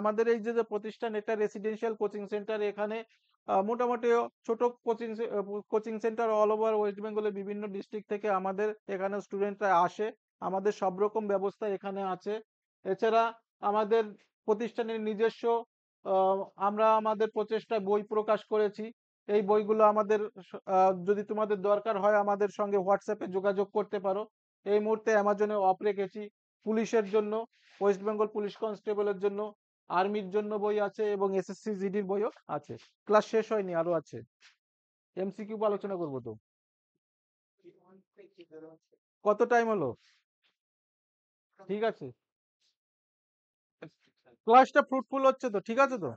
আমাদের এই যে যে প্রতিষ্ঠান, এটা রেসিডেন্সিয়াল কোচিং সেন্টার। এখানে মোটামুটি ছোট coaching centre all over West বেঙ্গলের বিভিন্ন ডিস্ট্রিক্ট থেকে আমাদের এখানে স্টুডেন্টরা আসে। আমাদের সব রকম ব্যবস্থা এখানে আছে। এছাড়া আমাদের প্রতিষ্ঠানের নিজস্ব আহ, আমরা আমাদের প্রচেষ্টায় বই প্রকাশ করেছি। এই বইগুলো আমাদের যদি তোমাদের দরকার হয় আমাদের সঙ্গে হোয়াটসঅ্যাপে যোগাযোগ করতে পারো। এই মুহূর্তে অ্যামাজনে অফ রেখেছি। পুলিশের জন্য, ওয়েস্ট বেঙ্গল পুলিশ কনস্টেবলের জন্য, আর্মির জন্য বই আছে এবং এসএসসি জিডির বইও আছে। ক্লাস শেষ হয়নি, আরো আছে, এমসিকিউ আলোচনা করবো তো। কত টাইম হলো? ঠিক আছে, ক্লাসটা ফ্রুটফুল হচ্ছে তো, ঠিক আছে তো,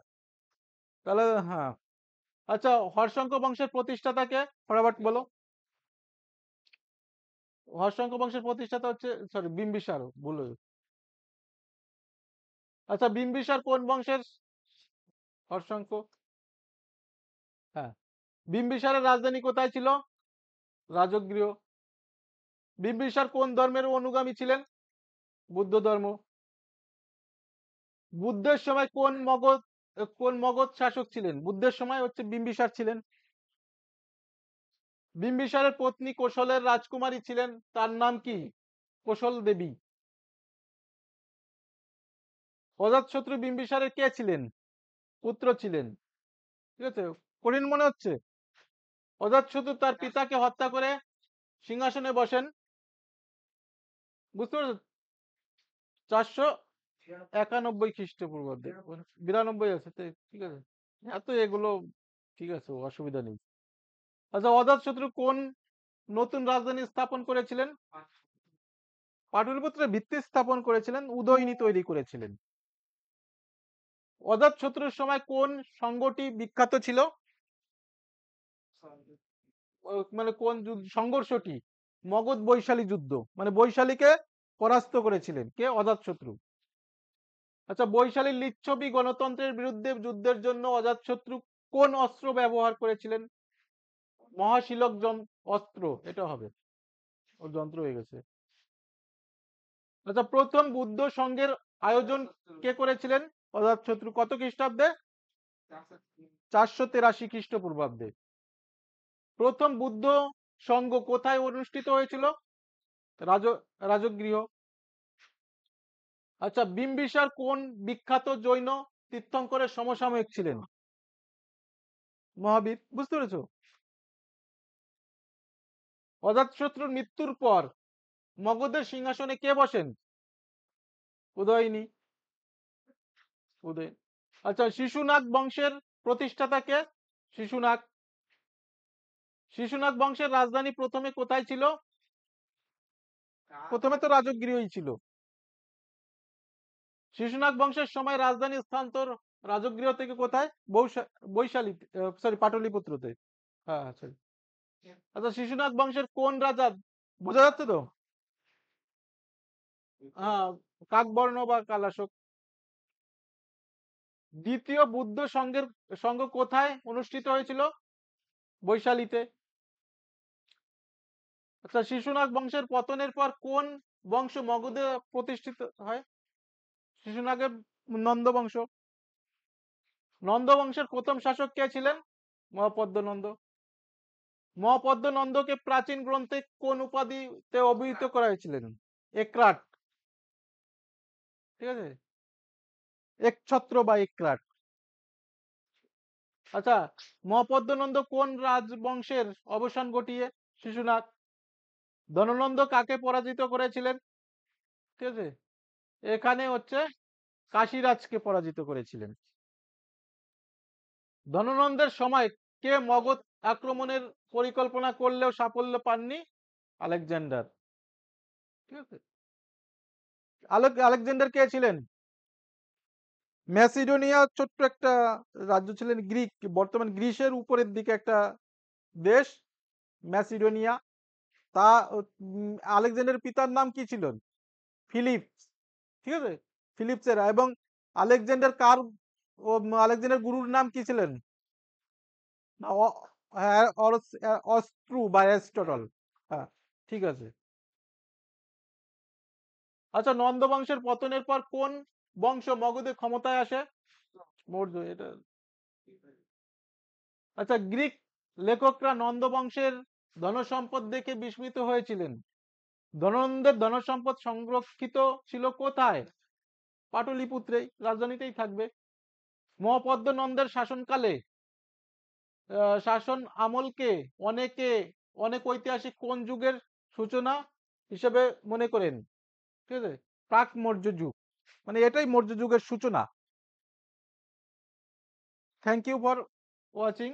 তাহলে হ্যাঁ। আচ্ছা, হর্ষঙ্ক বংশের প্রতিষ্ঠাতাকে ফটাফট বলো। হর্ষঙ্ক বংশের প্রতিষ্ঠাতা হচ্ছে, সরি, বিম্বিসার, ভুল হয়েছে। আচ্ছা, বিম্বিসার কোন বংশের? হর্ষঙ্ক। হ্যাঁ। বিম্বিসারের রাজধানী কোথায় ছিল? রাজগৃহ। বিম্বিসার কোন ধর্মের অনুগামী ছিলেন? বুদ্ধ ধর্ম। বুদ্ধের সময় কোন মগধ শাসক ছিলেন? বুদ্ধের সময় হচ্ছে বিম্বিসার ছিলেন। বিম্বিসারের পত্নী কোশলের রাজকুমারী ছিলেন, তার নাম কি? কোশল দেবী। অজাতশত্রু বিম্বিসারের কে ছিলেন? পুত্র ছিলেন। ঠিক আছে, কঠিন মনে হচ্ছে? অজাতশত্রু তার পিতাকে হত্যা করে সিংহাসনে বসেন, বুঝতে পারছো? 491 খ্রিস্টপূর্বাব্দে, 92 আছে তো, ঠিক আছে। এত এগুলো, ঠিক আছে, অসুবিধা নেই। আচ্ছা, অজাতশত্রু কোন নতুন রাজধানী স্থাপন করেছিলেন? পাটলিপুত্রের ভিত্তি স্থাপন করেছিলেন, উদয়নী তৈরি করেছিলেন। অজাতশত্রুর সময় কোন সংঘটি বিখ্যাত ছিল? মানে কোন সংঘর্ষটি? মগধ বৈশালী যুদ্ধ, মানে বৈশালীকে পরাস্ত করেছিলেন কে? অজাতশত্রু। আচ্ছা, বৈশালীর লিচ্ছবি গণতন্ত্রের বিরুদ্ধে যুদ্ধের জন্য অজাতশত্রু কোন অস্ত্র ব্যবহার করেছিলেন? মহাশিলক অস্ত্র, এটা হবে। ওর যন্ত্র হয়ে গেছে। আচ্ছা, প্রথম বুদ্ধ সংঘের আয়োজন কে করেছিলেন? অজাতশত্রু। কত খ্রিস্টাব্দে? 483 খ্রিস্টপূর্বাব্দে। প্রথম বুদ্ধ সংঘ কোথায় অনুষ্ঠিত হয়েছিল? রাজ রাজগৃহ। আচ্ছা, বিম্বিসার কোন বিখ্যাত জৈন তীর্থঙ্করের সমসাময়িক ছিলেন? মহাবীর। বুঝতে পেরেছো? অজাতশত্রুর মৃত্যুর পর মগধের সিংহাসনে কে বসেন? উদয়নী। উদয়। আচ্ছা, শিশুনাগ বংশের প্রতিষ্ঠাতা কে? শিশুনাগ। শিশুনাগ বংশের রাজধানী প্রথমে কোথায় ছিল? প্রথমে তো রাজগৃহই ছিল। শিশুনাগ বংশের সময় রাজধানী স্থানান্তর রাজগৃহ থেকে কোথায়? বৈশালী, সরি, পাটলিপুত্রতে। হ্যাঁ, সরি। আচ্ছা, শিশুনাগ বংশের কোন রাজা, বোঝা যাচ্ছে তো? হ্যাঁ, কাকবর্ণ বা কালাশক। দ্বিতীয় বুদ্ধ সংঘ কোথায় অনুষ্ঠিত হয়েছিল? বৈশালীতে। আচ্ছা, শিশুনাগ বংশের পতনের পর কোন বংশ মগধে প্রতিষ্ঠিত হয়? শিশুনাগের নন্দ বংশ। নন্দ বংশের প্রথম শাসক কে ছিলেন? মহাপদ্ম নন্দ। মহাপদ্ম নন্দকে প্রাচীন গ্রন্থে কোন উপাধিতে অভিহিত করা হয়েছিলেন? একরাট। ঠিক আছে, একছত্র বা একরাট। আচ্ছা, মহাপদ্ম নন্দ কোন রাজবংশের অবসান ঘটিয়ে? শিশুনাগ। ধননন্দ কাকে পরাজিত করেছিলেন? ঠিক আছে, এখানে হচ্ছে কাশীরাজকে পরাজিত করেছিলেন। ধননন্দের সময় কে মগধ আক্রমণের পরিকল্পনা করলেও সাফল্য পাননি? আলেকজান্ডার। ঠিক আছে। আলেকজান্ডার কে ছিলেন? ম্যাসিডোনিয়া ছোট্ট একটা রাজ্য ছিলেন, গ্রিক, বর্তমান গ্রিসের উপরের দিকে একটা দেশ, ম্যাসিডোনিয়া। তা আলেকজান্ডারের পিতার নাম কি ছিল? ফিলিপ। ঠিক আছে, ফিলিপসের। এবং আলেকজান্ডার কার, ও আলেকজান্ডার গুরুর নাম কি ছিলেন? হ্যাঁ, অস্ত্রু বা অ্যারিস্টটল। হ্যাঁ, ঠিক আছে। আচ্ছা, নন্দ বংশের পতনের পর কোন বংশ মগধে ক্ষমতায় আসে? মৌর্য, এটা। আচ্ছা, গ্রিক লেখকরা নন্দ বংশের ধনসম্পদ দেখে বিস্মিত হয়েছিলেন। ধননন্দের ধনসম্পদ সংরক্ষিত ছিল কোথায়? পাটলিপুত্রেই, রাজধানীতেই থাকবে। মহাপদ্ম নন্দের শাসনকালে, শাসন আমলকে অনেক ঐতিহাসিক কোন যুগের সূচনা হিসেবে মনে করেন? ঠিক আছে, প্রাক মৌর্য যুগ, মানে এটাই মৌর্য যুগের সূচনা। Thank you for watching.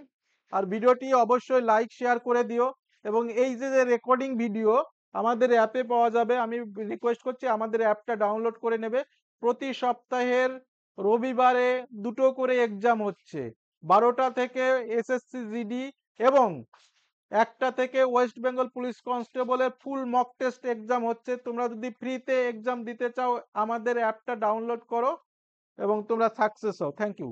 আর ভিডিওটি অবশ্যই লাইক শেয়ার করে দিও। এবং এই যে রেকর্ডিং ভিডিও আমাদের অ্যাপে পাওয়া যাবে, আমি রিকোয়েস্ট করছি আমাদের অ্যাপটা ডাউনলোড করে নেবে। প্রতি সপ্তাহের রবিবারে দুটো করে এক্সাম হচ্ছে, 12টা থেকে এসএসসি জিডি এবং 1টা থেকে ওয়েস্ট বেঙ্গল পুলিশ কনস্টেবলের ফুল মক টেস্ট এক্সাম হচ্ছে। তোমরা যদি ফ্রিতে এক্সাম দিতে চাও আমাদের অ্যাপটা ডাউনলোড করো এবং তোমরা সাকসেস হও। Thank you.